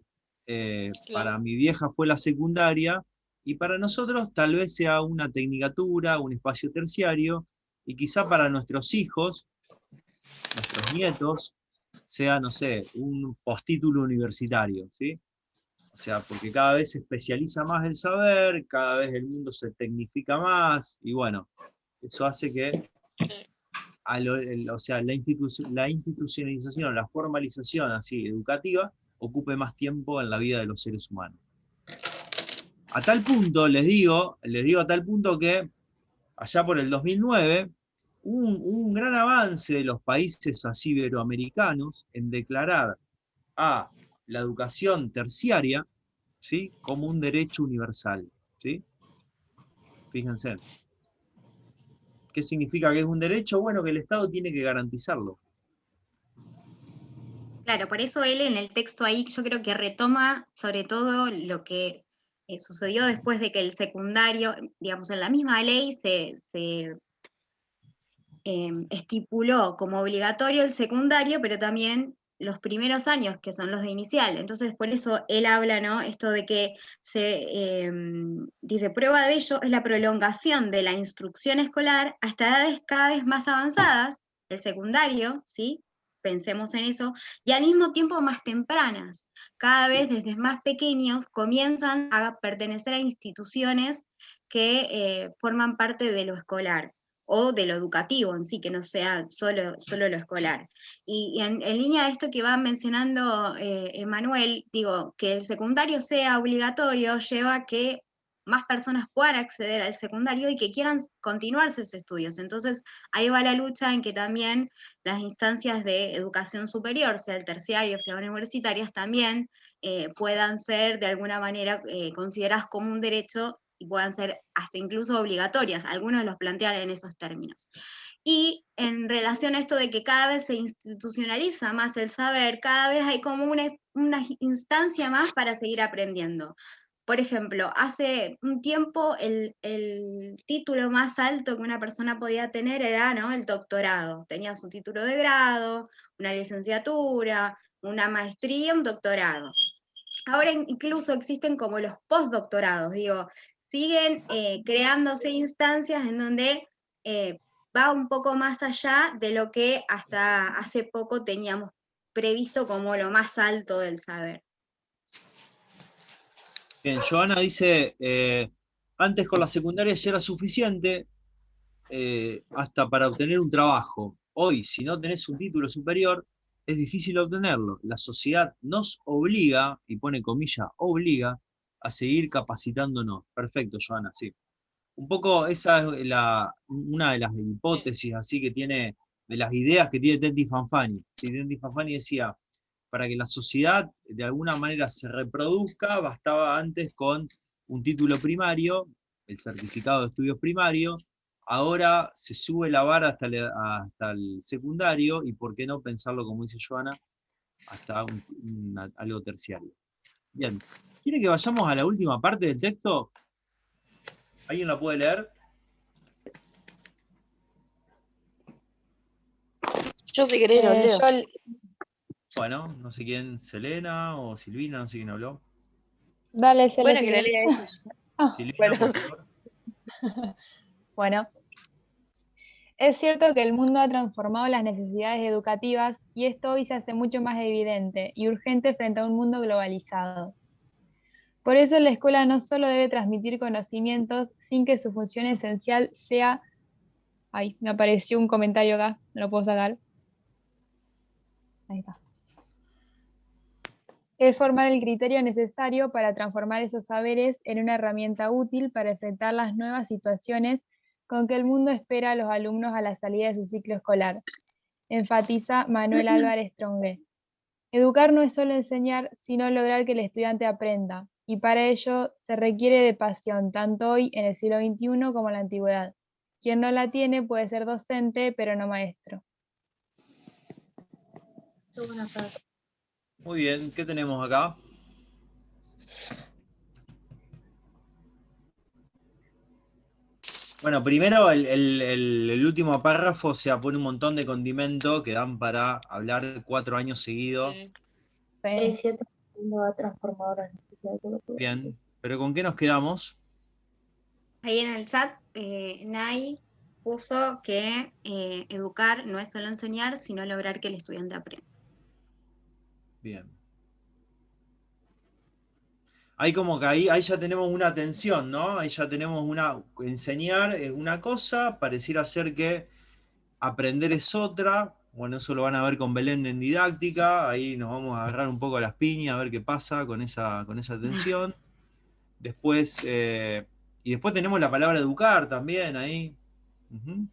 para mi vieja fue la secundaria, y para nosotros tal vez sea una tecnicatura, un espacio terciario, y quizá para nuestros hijos, nuestros nietos, sea, no sé, un postítulo universitario, ¿sí? O sea, porque cada vez se especializa más el saber, cada vez el mundo se tecnifica más, y bueno, eso hace que o sea, la institucionalización, la formalización así, educativa, ocupe más tiempo en la vida de los seres humanos. A tal punto, les digo a tal punto que allá por el 2009, hubo un gran avance de los países así iberoamericanos en declarar a la educación terciaria, ¿sí?, como un derecho universal, ¿sí? Fíjense. ¿Qué significa que es un derecho? Bueno, que el Estado tiene que garantizarlo. Claro, por eso él en el texto ahí yo creo que retoma sobre todo lo que sucedió después de que el secundario, digamos, en la misma ley se estipuló como obligatorio el secundario, pero también los primeros años, que son los de inicial. Entonces, por eso él habla, ¿no? Esto de que dice, prueba de ello es la prolongación de la instrucción escolar hasta edades cada vez más avanzadas, el secundario, ¿sí? Pensemos en eso, y al mismo tiempo más tempranas. Cada vez desde más pequeños comienzan a pertenecer a instituciones que forman parte de lo escolar o de lo educativo en sí, que no sea solo lo escolar. Y en línea de esto que va mencionando Emanuel, digo, que el secundario sea obligatorio lleva a que más personas puedan acceder al secundario y que quieran continuar sus estudios. Entonces, ahí va la lucha en que también las instancias de educación superior, sea el terciario, sea universitarias, también puedan ser de alguna manera consideradas como un derecho y puedan ser hasta incluso obligatorias. Algunos los plantean en esos términos. Y en relación a esto de que cada vez se institucionaliza más el saber, cada vez hay como una instancia más para seguir aprendiendo. Por ejemplo, hace un tiempo el título más alto que una persona podía tener era, ¿no?, el doctorado. Tenía su título de grado, una licenciatura, una maestría, un doctorado. Ahora incluso existen como los postdoctorados, digo, siguen creándose instancias en donde va un poco más allá de lo que hasta hace poco teníamos previsto como lo más alto del saber. Bien, Joana dice, antes con la secundaria ya era suficiente hasta para obtener un trabajo. Hoy, si no tenés un título superior, es difícil obtenerlo. La sociedad nos obliga, y pone comillas, obliga, a seguir capacitándonos. Perfecto, Joana, sí. Un poco esa es una de las hipótesis así que tiene, de las ideas que tiene Tenti Fanfani. ¿Sí? Tenti Fanfani decía, para que la sociedad de alguna manera se reproduzca, bastaba antes con un título primario, el certificado de estudios primarios, ahora se sube la vara hasta el secundario, y por qué no pensarlo, como dice Joana, hasta algo terciario. Bien, ¿quiere que vayamos a la última parte del texto? ¿Alguien la puede leer? Yo si querés lo leo. Bueno, no sé quién, Selena o Silvina, no sé quién habló. Dale, Cele, Bueno, si que la querés. lea ellos. Silvina, Bueno. por favor. Bueno, es cierto que el mundo ha transformado las necesidades educativas y esto hoy se hace mucho más evidente y urgente frente a un mundo globalizado. Por eso la escuela no solo debe transmitir conocimientos sin que su función esencial sea... Ay, me apareció un comentario acá, no lo puedo sacar. Ahí está. Es formar el criterio necesario para transformar esos saberes en una herramienta útil para enfrentar las nuevas situaciones con que el mundo espera a los alumnos a la salida de su ciclo escolar. Enfatiza Manuel Álvarez Trongué. Educar no es solo enseñar, sino lograr que el estudiante aprenda, y para ello se requiere de pasión, tanto hoy en el siglo XXI como en la antigüedad. Quien no la tiene puede ser docente, pero no maestro. Muy bien, ¿qué tenemos acá? Bueno, primero el último párrafo, o sea, pone un montón de condimento que dan para hablar 4 años seguidos. Sí. cierto, transformadora. Bien, pero ¿con qué nos quedamos? Ahí en el chat, Nay puso que educar no es solo enseñar, sino lograr que el estudiante aprenda. Bien. Ahí como que ahí ya tenemos una tensión, ¿no? Ahí ya tenemos enseñar es una cosa, pareciera ser que aprender es otra. Bueno, eso lo van a ver con Belén en didáctica, ahí nos vamos a agarrar un poco a las piñas, a ver qué pasa con esa tensión. Después, y después tenemos la palabra educar también ahí. Ujú.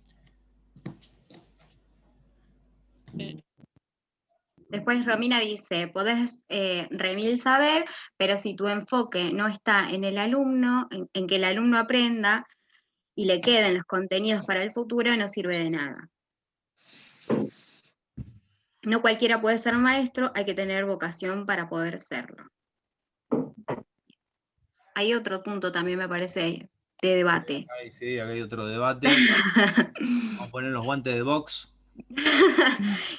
Después Romina dice, podés remil saber, pero si tu enfoque no está en el alumno, en que el alumno aprenda y le queden los contenidos para el futuro, no sirve de nada. No cualquiera puede ser maestro, hay que tener vocación para poder serlo. Hay otro punto también, me parece, de debate. Sí, acá hay otro debate. Vamos a poner los guantes de box.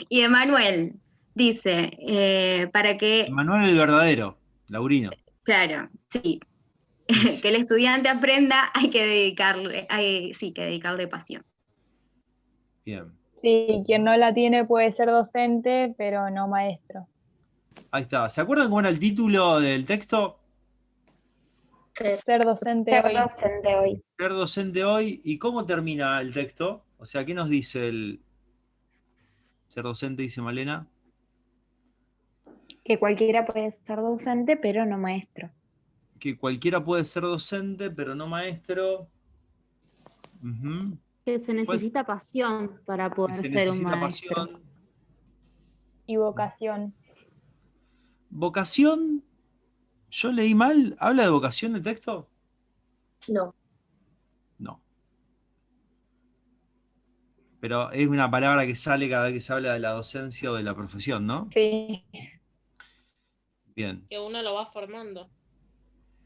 Y Emanuel dice, para que... Manuel el verdadero, Laurino. Claro, sí. Que el estudiante aprenda, hay que dedicarle, que dedicarle pasión. Bien. Sí, quien no la tiene puede ser docente, pero no maestro. Ahí está. ¿Se acuerdan cómo era el título del texto? Ser docente hoy. Ser docente hoy. ¿Y cómo termina el texto? O sea, ¿qué nos dice el ser docente, dice Malena? Que cualquiera puede ser docente, pero no maestro. Que cualquiera puede ser docente, pero no maestro. Ujú. Que se necesita pasión para poder Se ser un necesita maestro. pasión. Y vocación. ¿Vocación? ¿Yo leí mal? ¿Habla de vocación el texto? No. No. Pero es una palabra que sale cada vez que se habla de la docencia o de la profesión, ¿no? Sí. Bien. Que uno lo va formando,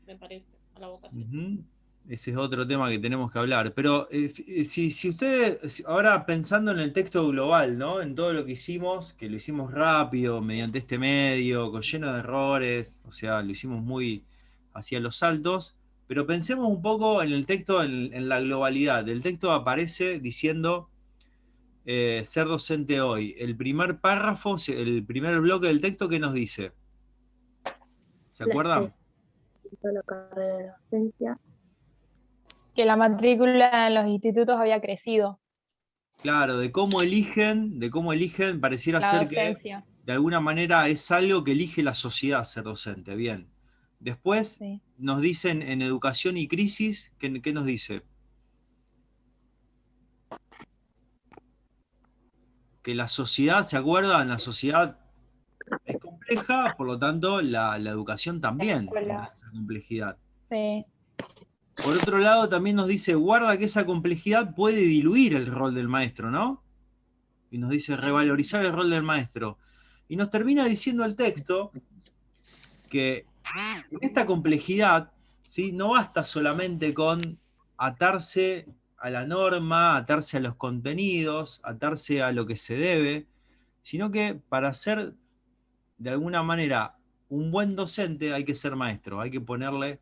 me parece, a la vocación. Ujú. Ese es otro tema que tenemos que hablar. Pero si ustedes, ahora pensando en el texto global, ¿no? En todo lo que hicimos, que lo hicimos rápido, mediante este medio, lleno de errores, o sea, lo hicimos muy hacia los saltos, pero pensemos un poco en el texto, en la globalidad. El texto aparece diciendo ser docente hoy. El primer párrafo, el primer bloque del texto, ¿qué nos dice? ¿Se acuerdan? La carrera de docencia. Que la matrícula en los institutos había crecido. Claro, de cómo eligen, pareciera La ser docencia. que de alguna manera es algo que elige la sociedad ser docente. Bien. Después Sí. nos dicen en educación y crisis, ¿qué nos dice? Que la sociedad, ¿se acuerdan? La sociedad es compleja, por lo tanto la educación también tiene esa complejidad. Sí. Por otro lado, también nos dice, guarda que esa complejidad puede diluir el rol del maestro, ¿no? Y nos dice revalorizar el rol del maestro. Y nos termina diciendo el texto que en esta complejidad, ¿sí? No basta solamente con atarse a la norma, atarse a los contenidos, atarse a lo que se debe, sino que para ser de alguna manera un buen docente hay que ser maestro, hay que ponerle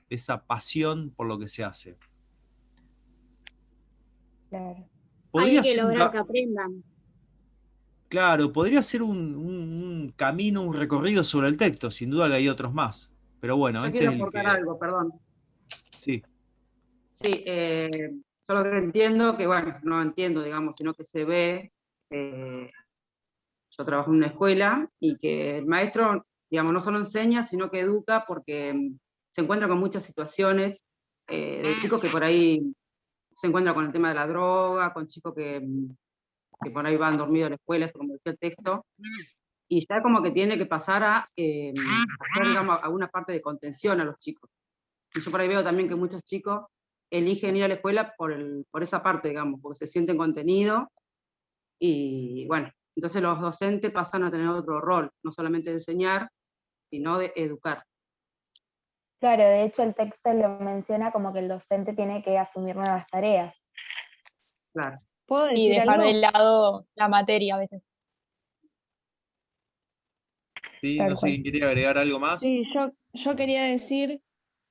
esa pasión por lo que se hace. Claro. Hay que lograr que aprendan. Claro, podría ser un camino, un recorrido sobre el texto, sin duda que hay otros más. Pero bueno, Yo este quiero es el aportar que... algo, perdón. Sí. Sí, yo lo que entiendo, que bueno, no entiendo, digamos, sino que se ve, yo trabajo en una escuela y que el maestro, digamos, no solo enseña, sino que educa porque se encuentra con muchas situaciones de chicos que por ahí se encuentran con el tema de la droga, con chicos que por ahí van dormidos a la escuela, eso como decía el texto, y ya como que tiene que pasar a hacer, digamos, alguna parte de contención a los chicos. Y yo por ahí veo también que muchos chicos eligen ir a la escuela por esa parte, digamos, porque se sienten contenidos, y bueno, entonces los docentes pasan a tener otro rol, no solamente de enseñar, sino de educar. Claro, de hecho el texto lo menciona como que el docente tiene que asumir nuevas tareas Claro. ¿Puedo y decir dejar algo? de lado la materia a veces. Sí, Tal no sé cual. quién quería agregar algo más. Sí, yo quería decir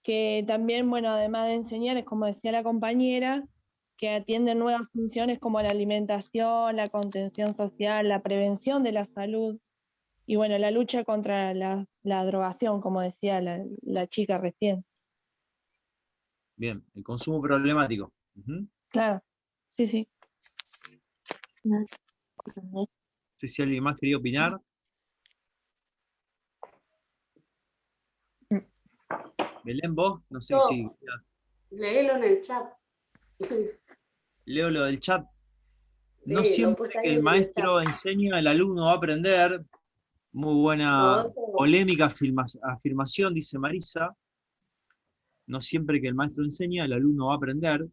que también, bueno, además de enseñar, es como decía la compañera, que atienden nuevas funciones como la alimentación, la contención social, la prevención de la salud y, bueno, la lucha contra la drogación, como decía la chica recién. Bien, el consumo problemático. Ujú. Claro, sí, sí. No sé si alguien más quería opinar. Belén, vos, no sé si Yo, léelo en el chat. leo lo del chat. No Sí, lo siempre puse que ahí el en el chat. maestro enseña, el alumno va a aprender. Muy buena No, eso- polémica afirmación, dice Marisa. No siempre que el maestro enseña, el alumno va a aprender.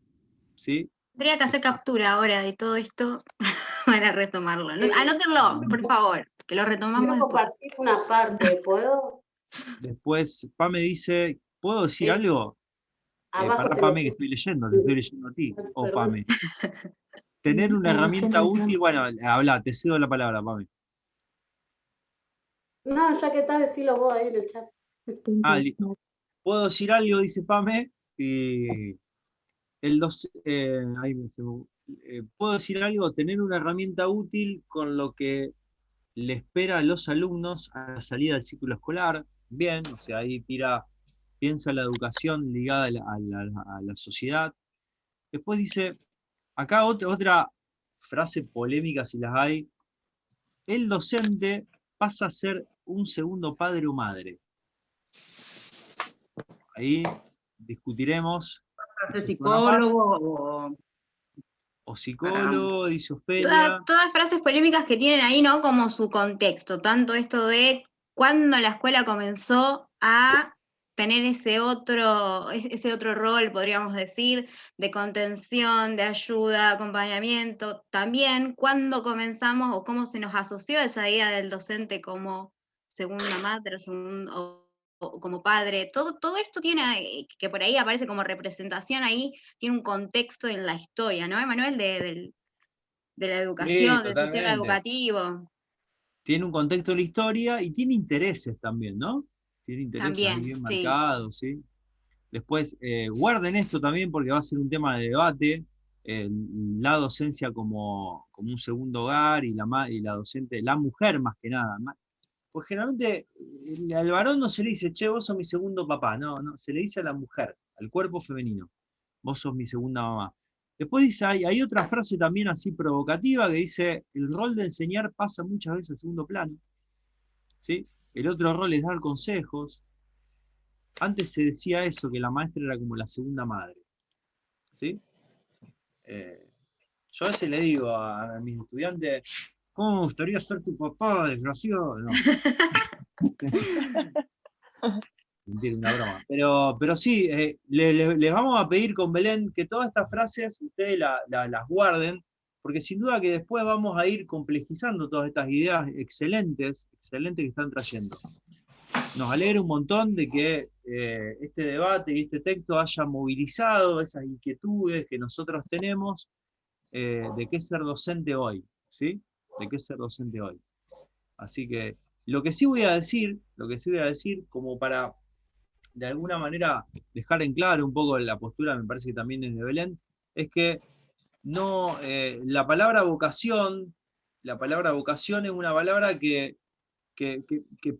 ¿Sí? Tendría que hacer captura ahora de todo esto para retomarlo. Anótenlo, por favor, que lo retomamos Quiero después. compartir una parte, ¿puedo? Después Pame dice, ¿puedo decir Es- algo? Abajo Pará, te lo Pame, que puse. estoy leyendo, te estoy leyendo a ti. O Perdón. Pame. Tener una herramienta útil, bueno, habla, te cedo la palabra, Pame. No, ya que está, decilo vos ahí en el chat. Ah, listo. ¿Puedo decir algo? Dice Pame. Y ¿puedo decir algo? Tener una herramienta útil con lo que le espera a los alumnos a la salida del ciclo escolar. Bien, o sea, ahí piensa la educación ligada a la sociedad. Después dice, acá otra frase polémica si las hay, el docente pasa a ser un segundo padre o madre. Ahí discutiremos. ¿De psicólogo o psicólogo, dice Ofelia. Todas frases polémicas que tienen ahí, ¿no? Como su contexto, tanto esto de cuándo la escuela comenzó a tener ese otro rol, podríamos decir, de contención, de ayuda, acompañamiento, también cuándo comenzamos o cómo se nos asoció esa idea del docente como segunda madre o como padre. Todo esto tiene, que por ahí aparece como representación ahí, tiene un contexto en la historia, ¿no, Emanuel? De la Sí, educación, del sistema totalmente. educativo. Tiene un contexto de la historia y tiene intereses también, ¿no? Tiene intereses ahí También, bien sí. marcados, ¿sí? Después, guarden esto también porque va a ser un tema de debate, la docencia como un segundo hogar y la docente, la mujer más que nada. Pues generalmente al varón no se le dice, che, vos sos mi segundo papá, no, se le dice a la mujer, al cuerpo femenino, vos sos mi segunda mamá. Después dice, hay otra frase también así provocativa que dice, el rol de enseñar pasa muchas veces al segundo plano, ¿sí? El otro rol es dar consejos. Antes se decía eso, que la maestra era como la segunda madre, ¿sí? Yo a veces le digo a mis estudiantes, ¿cómo me gustaría ser tu papá, desgraciado? No. Mentira, una broma. Pero sí, les vamos a pedir con Belén que todas estas frases ustedes las guarden, porque sin duda que después vamos a ir complejizando todas estas ideas excelentes que están trayendo. Nos alegra un montón de que este debate y este texto haya movilizado esas inquietudes que nosotros tenemos de qué ser docente hoy, ¿sí? De qué ser docente hoy. Así que lo que sí voy a decir, como para de alguna manera dejar en claro un poco la postura, me parece que también es de Belén, es que no, la palabra vocación es una palabra que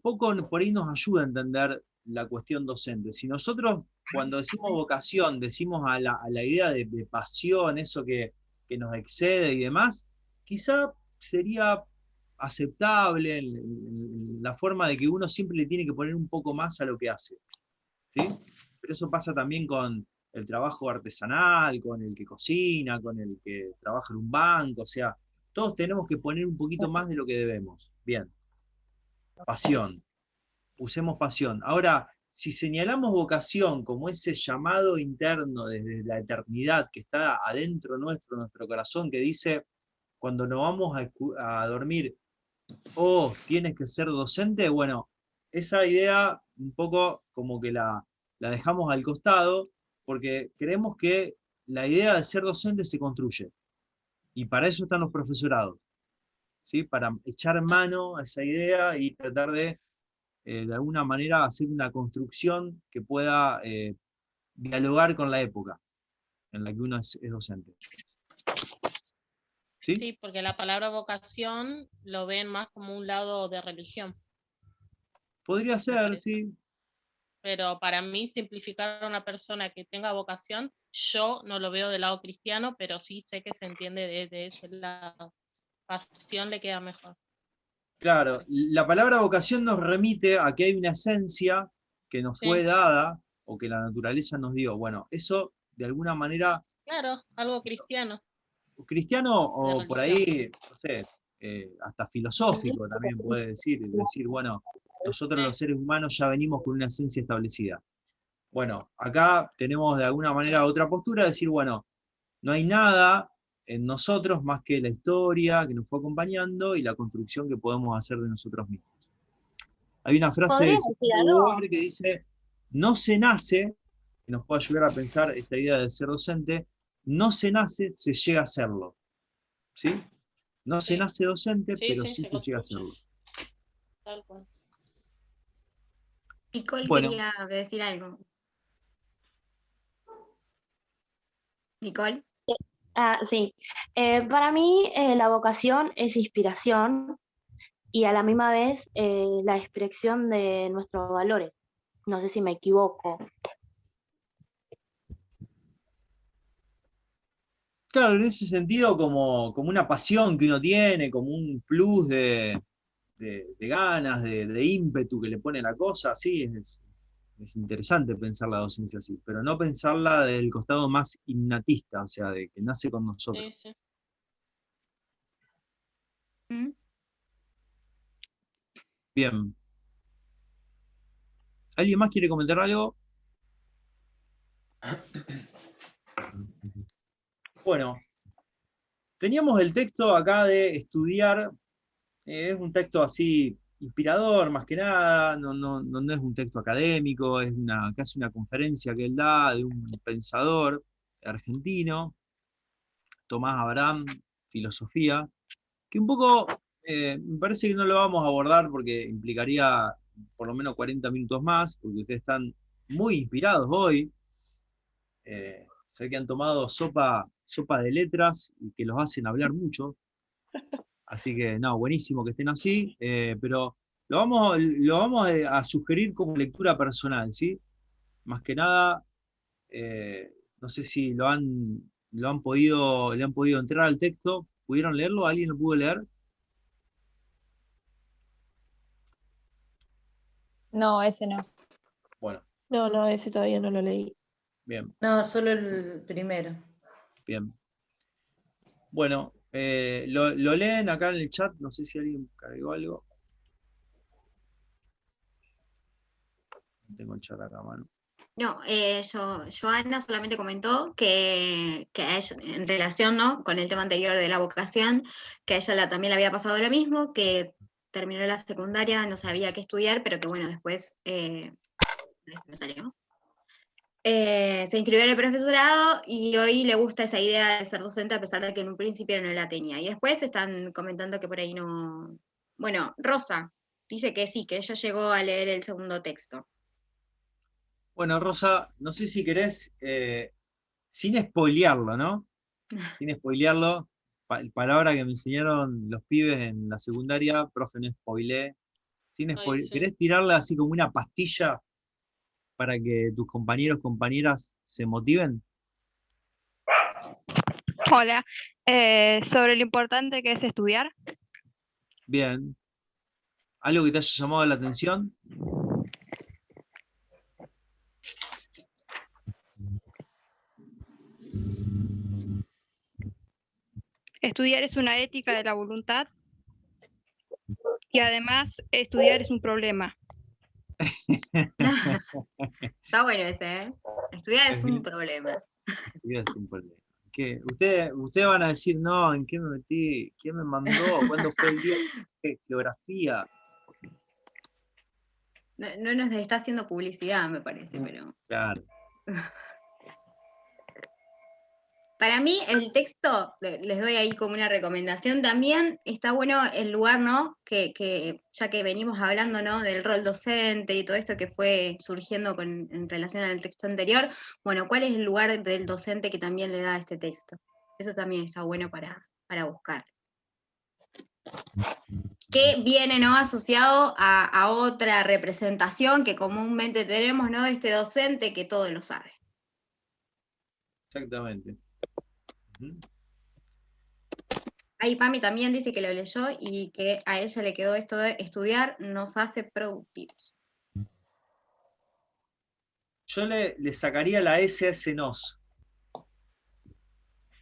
poco por ahí nos ayuda a entender la cuestión docente. Si nosotros cuando decimos vocación, decimos a la idea de pasión, eso que nos excede y demás, quizá sería aceptable en la forma de que uno siempre le tiene que poner un poco más a lo que hace. ¿Sí? Pero eso pasa también con el trabajo artesanal, con el que cocina, con el que trabaja en un banco, o sea, todos tenemos que poner un poquito más de lo que debemos. Bien. Pasión. Usemos pasión. Ahora, si señalamos vocación como ese llamado interno desde la eternidad que está adentro nuestro corazón, que dice, cuando nos vamos a dormir, oh, tienes que ser docente, bueno, esa idea un poco como que la la dejamos al costado porque creemos que la idea de ser docente se construye. Y para eso están los profesorados, ¿sí? Para echar mano a esa idea y tratar de alguna manera, hacer una construcción que pueda dialogar con la época en la que uno es docente. ¿Sí? Sí, porque la palabra vocación lo ven más como un lado de religión. Podría ser, sí. Pero para mí simplificar a una persona que tenga vocación, yo no lo veo del lado cristiano, pero sí sé que se entiende de ese lado. Pasión le queda mejor. Claro, la palabra vocación nos remite a que hay una esencia que nos fue dada o que la naturaleza nos dio. Bueno, eso de alguna manera... Claro, algo cristiano. Cristiano o por ahí, no sé, hasta filosófico también puede decir, bueno, nosotros los seres humanos ya venimos con una esencia establecida. Bueno, acá tenemos de alguna manera otra postura, decir, bueno, no hay nada en nosotros más que la historia que nos fue acompañando y la construcción que podemos hacer de nosotros mismos. Hay una frase de Beauvoir que dice, no se nace, que nos puede ayudar a pensar esta idea de ser docente, no se nace, se llega a serlo. ¿Sí? No se nace docente, pero sí se llega a serlo. Tal cual. Nicole Bueno. quería decir algo. Nicole. Sí. Para mí la vocación es inspiración y a la misma vez la expresión de nuestros valores. No sé si me equivoco. Claro, en ese sentido como una pasión que uno tiene, como un plus de ganas, de ímpetu que le pone la cosa, sí, es interesante pensar la docencia así, pero no pensarla del costado más innatista, o sea, de que nace con nosotros. Sí. Bien. ¿Alguien más quiere comentar algo? Bueno, teníamos el texto acá de estudiar, es un texto así inspirador más que nada, no es un texto académico, es casi una conferencia que él da de un pensador argentino, Tomás Abraham, filosofía, que un poco me parece que no lo vamos a abordar porque implicaría por lo menos 40 minutos más, porque ustedes están muy inspirados hoy. Sé que han tomado sopa de letras y que los hacen hablar mucho. Así que, no, buenísimo que estén así, pero lo vamos a sugerir como lectura personal, ¿sí? Más que nada, no sé si le han podido entrar al texto. ¿Pudieron leerlo? ¿Alguien lo pudo leer? No, ese no. Bueno. No, ese todavía no lo leí. Bien. No, solo el primero. Bien. Bueno, lo leen acá en el chat, no sé si alguien cargó algo. No tengo el chat acá a mano. No, Joana solamente comentó que a ella, en relación, ¿no?, con el tema anterior de la vocación, que a ella también le había pasado lo mismo, que terminó la secundaria, no sabía qué estudiar, pero que bueno, después me salió. Se inscribió en el profesorado y hoy le gusta esa idea de ser docente a pesar de que en un principio no la tenía. Y después están comentando que por ahí no... Bueno, Rosa dice que sí, que ella llegó a leer el segundo texto. Bueno, Rosa, no sé si querés, sin spoilearlo, ¿no? Sin spoilearlo, palabra que me enseñaron los pibes en la secundaria, profe, no spoileé. ¿Querés tirarla así como una pastilla para que tus compañeros, compañeras se motiven? Hola, sobre lo importante que es estudiar. Bien. ¿Algo que te haya llamado la atención? Estudiar es una ética de la voluntad y además estudiar es un problema. Está bueno ese, ¿eh? Estudiar es un problema. Estudiar es un problema. Ustedes van a decir, no, ¿en qué me metí? ¿Quién me mandó? ¿Cuándo fue el día de geografía? No nos está haciendo publicidad, me parece, pero... Claro. Para mí el texto, les doy ahí como una recomendación, también está bueno el lugar, ¿no? Que ya que venimos hablando, ¿no? Del rol docente y todo esto que fue surgiendo en relación al texto anterior, bueno, ¿cuál es el lugar del docente que también le da a este texto? Eso también está bueno para buscar. Que viene, ¿no? Asociado a otra representación que comúnmente tenemos, ¿no? Este docente que todo lo sabe. Exactamente. Ahí Pami también dice que lo leyó y que a ella le quedó esto de estudiar nos hace productivos. Yo le sacaría la S a ese nos.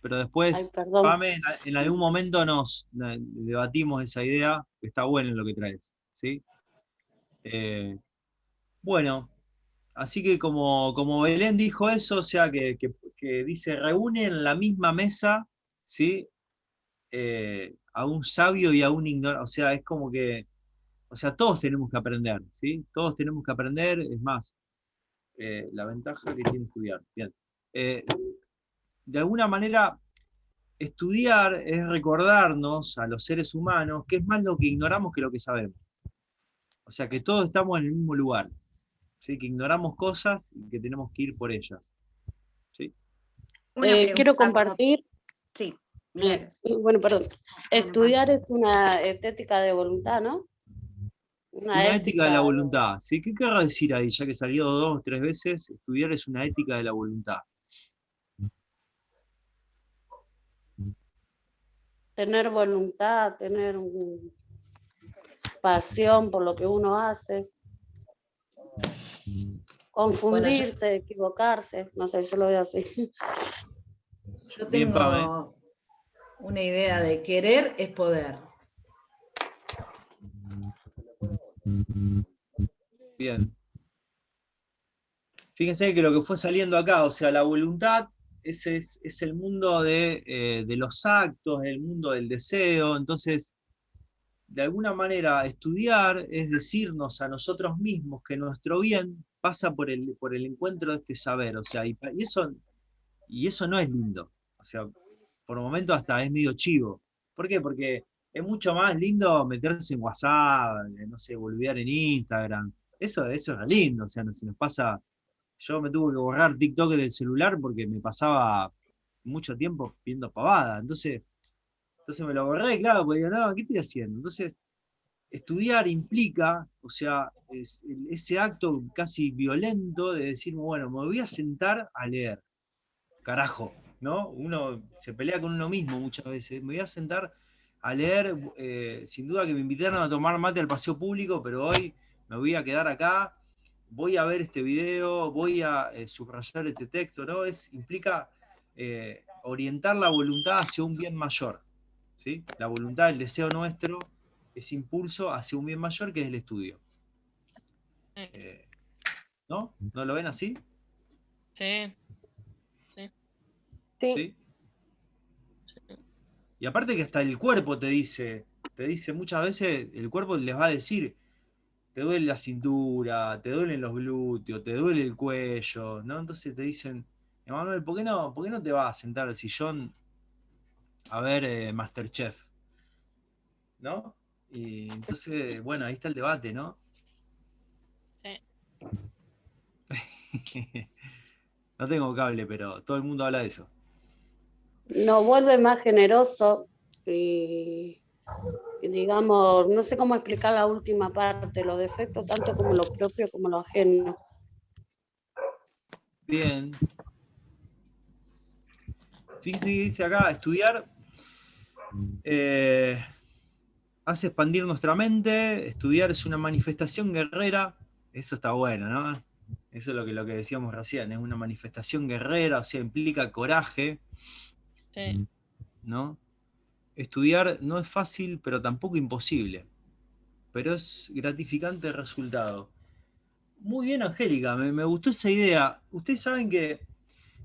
Pero después, Ay, perdón. Pame, en algún momento nos debatimos esa idea, que está bueno en lo que traes, ¿sí? Bueno, así que como Belén dijo eso, o sea, que dice, reúne en la misma mesa, ¿sí? A un sabio y a un ignorante, o sea, es como que, o sea, todos tenemos que aprender, ¿sí? Todos tenemos que aprender, es más, la ventaja que tiene estudiar. Bien. De alguna manera, estudiar es recordarnos a los seres humanos que es más lo que ignoramos que lo que sabemos. O sea, que todos estamos en el mismo lugar, ¿sí? Que ignoramos cosas y que tenemos que ir por ellas. ¿Sí? Quiero compartir. Sí. Bueno, perdón. Estudiar es una estética de voluntad, ¿no? Una ética de la voluntad. ¿Sí? ¿Qué querrá decir ahí? Ya que salió 2 o 3 veces, estudiar es una ética de la voluntad. Tener voluntad, tener pasión por lo que uno hace. Confundirse, equivocarse. No sé, yo lo veo así. Yo tengo una idea de querer es poder. Bien. Fíjense que lo que fue saliendo acá, o sea, la voluntad es el mundo de los actos, el mundo del deseo. Entonces, de alguna manera, estudiar es decirnos a nosotros mismos que nuestro bien pasa por el encuentro de este saber. O sea, y eso no es lindo. O sea, por momentos hasta es medio chivo. ¿Por qué? Porque es mucho más lindo meterse en WhatsApp, no sé, boludear en Instagram. Eso es lindo, o sea, se nos pasa. Yo me tuve que borrar TikTok del celular porque me pasaba mucho tiempo viendo pavada. Entonces me lo borré, claro, porque digo, no, ¿qué estoy haciendo? Entonces, estudiar implica, o sea, ese acto casi violento de decir, bueno, me voy a sentar a leer. Carajo, ¿no? Uno se pelea con uno mismo muchas veces. Me voy a sentar a leer, sin duda que me invitaron a tomar mate al paseo público, pero hoy me voy a quedar acá, voy a ver este video, voy a subrayar este texto, ¿no? Implica orientar la voluntad hacia un bien mayor, ¿sí? La voluntad, el deseo nuestro, ese impulso hacia un bien mayor que es el estudio. ¿No? ¿No lo ven así? Sí. ¿Sí? Y aparte que hasta el cuerpo te dice muchas veces, el cuerpo les va a decir, te duele la cintura, te duelen los glúteos, te duele el cuello, ¿no? Entonces te dicen, Emanuel, ¿por qué no te vas a sentar al sillón a ver Masterchef? ¿No? Y entonces, bueno, ahí está el debate, ¿no? Sí. No tengo cable, pero todo el mundo habla de eso. Nos vuelve más generoso y digamos, no sé cómo explicar la última parte, los defectos tanto como lo propio como lo ajeno. Bien. Fíjense que dice acá, estudiar hace expandir nuestra mente, estudiar es una manifestación guerrera, eso está bueno, ¿no? Eso es lo que decíamos recién, es una manifestación guerrera, o sea, implica coraje, Sí. ¿no? Estudiar no es fácil, pero tampoco imposible, pero es gratificante el resultado. Muy bien, Angélica, me gustó esa idea. Ustedes saben que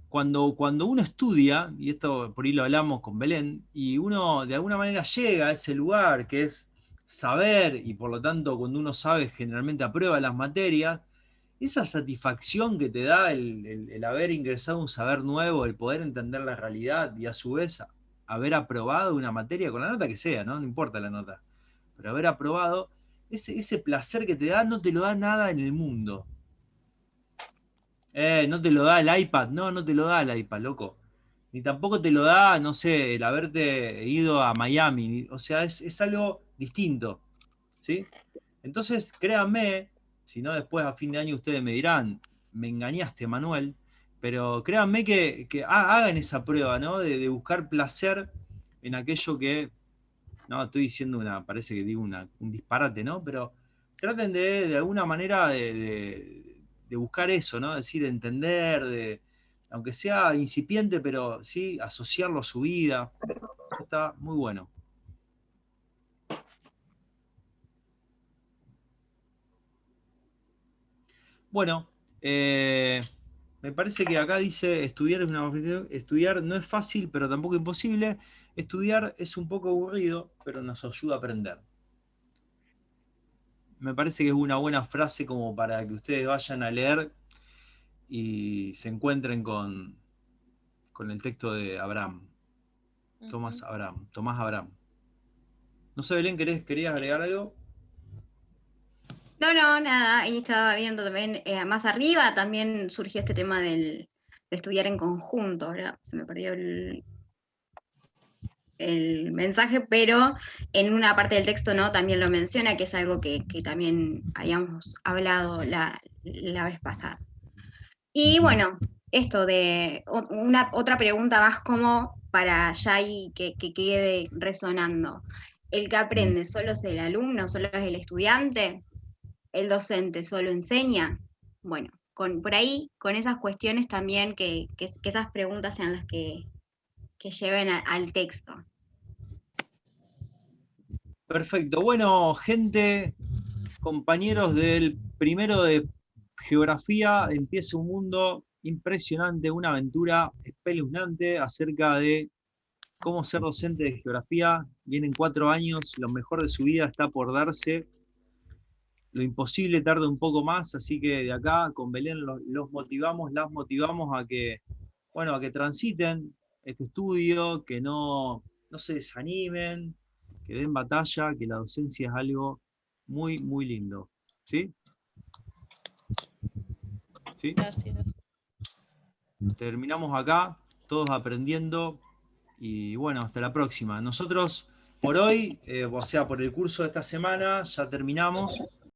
cuando uno estudia, y esto por ahí lo hablamos con Belén, y uno de alguna manera llega a ese lugar que es saber, y por lo tanto cuando uno sabe generalmente aprueba las materias, esa satisfacción que te da el haber ingresado un saber nuevo, el poder entender la realidad y a su vez haber aprobado una materia con la nota que sea, ¿no? No importa la nota, pero haber aprobado, ese placer que te da no te lo da nada en el mundo. No te lo da el iPad, no te lo da el iPad, loco. Ni tampoco te lo da, no sé, el haberte ido a Miami. O sea, es algo distinto, ¿sí? Entonces, créanme, si no después a fin de año ustedes me dirán, me engañaste, Manuel, pero créanme que hagan esa prueba, ¿no? De buscar placer en aquello que, no, estoy diciendo parece que digo un disparate, ¿no? Pero traten de alguna manera de buscar eso, ¿no? Es decir, entender, aunque sea incipiente, pero sí, asociarlo a su vida. Eso está muy bueno. Bueno, me parece que acá dice estudiar no es fácil, pero tampoco imposible. Estudiar es un poco aburrido, pero nos ayuda a aprender. Me parece que es una buena frase como para que ustedes vayan a leer y se encuentren con el texto de Abraham. Tomás Abraham. No sé, Belén, ¿querías agregar algo? No, nada, ahí estaba viendo también, más arriba también surgió este tema de estudiar en conjunto, ¿verdad? Se me perdió el mensaje, pero en una parte del texto no también lo menciona, que es algo que también habíamos hablado la vez pasada. Y bueno, esto de otra pregunta más como para ya ahí que quede resonando. ¿El que aprende solo es el alumno, solo es el estudiante? ¿El docente solo enseña? Bueno, por ahí, con esas cuestiones también, que esas preguntas sean las que lleven al texto. Perfecto. Bueno, gente, compañeros del primero de geografía, empieza un mundo impresionante, una aventura espeluznante acerca de cómo ser docente de geografía. Vienen 4 años, lo mejor de su vida está por darse. Lo imposible tarda un poco más, así que de acá con Belén las motivamos a que, bueno, a que transiten este estudio, que no se desanimen, que den batalla, que la docencia es algo muy, muy lindo. ¿Sí? ¿Sí? Gracias. Terminamos acá, todos aprendiendo, y bueno, hasta la próxima. Nosotros, por hoy, o sea, por el curso de esta semana, ya terminamos.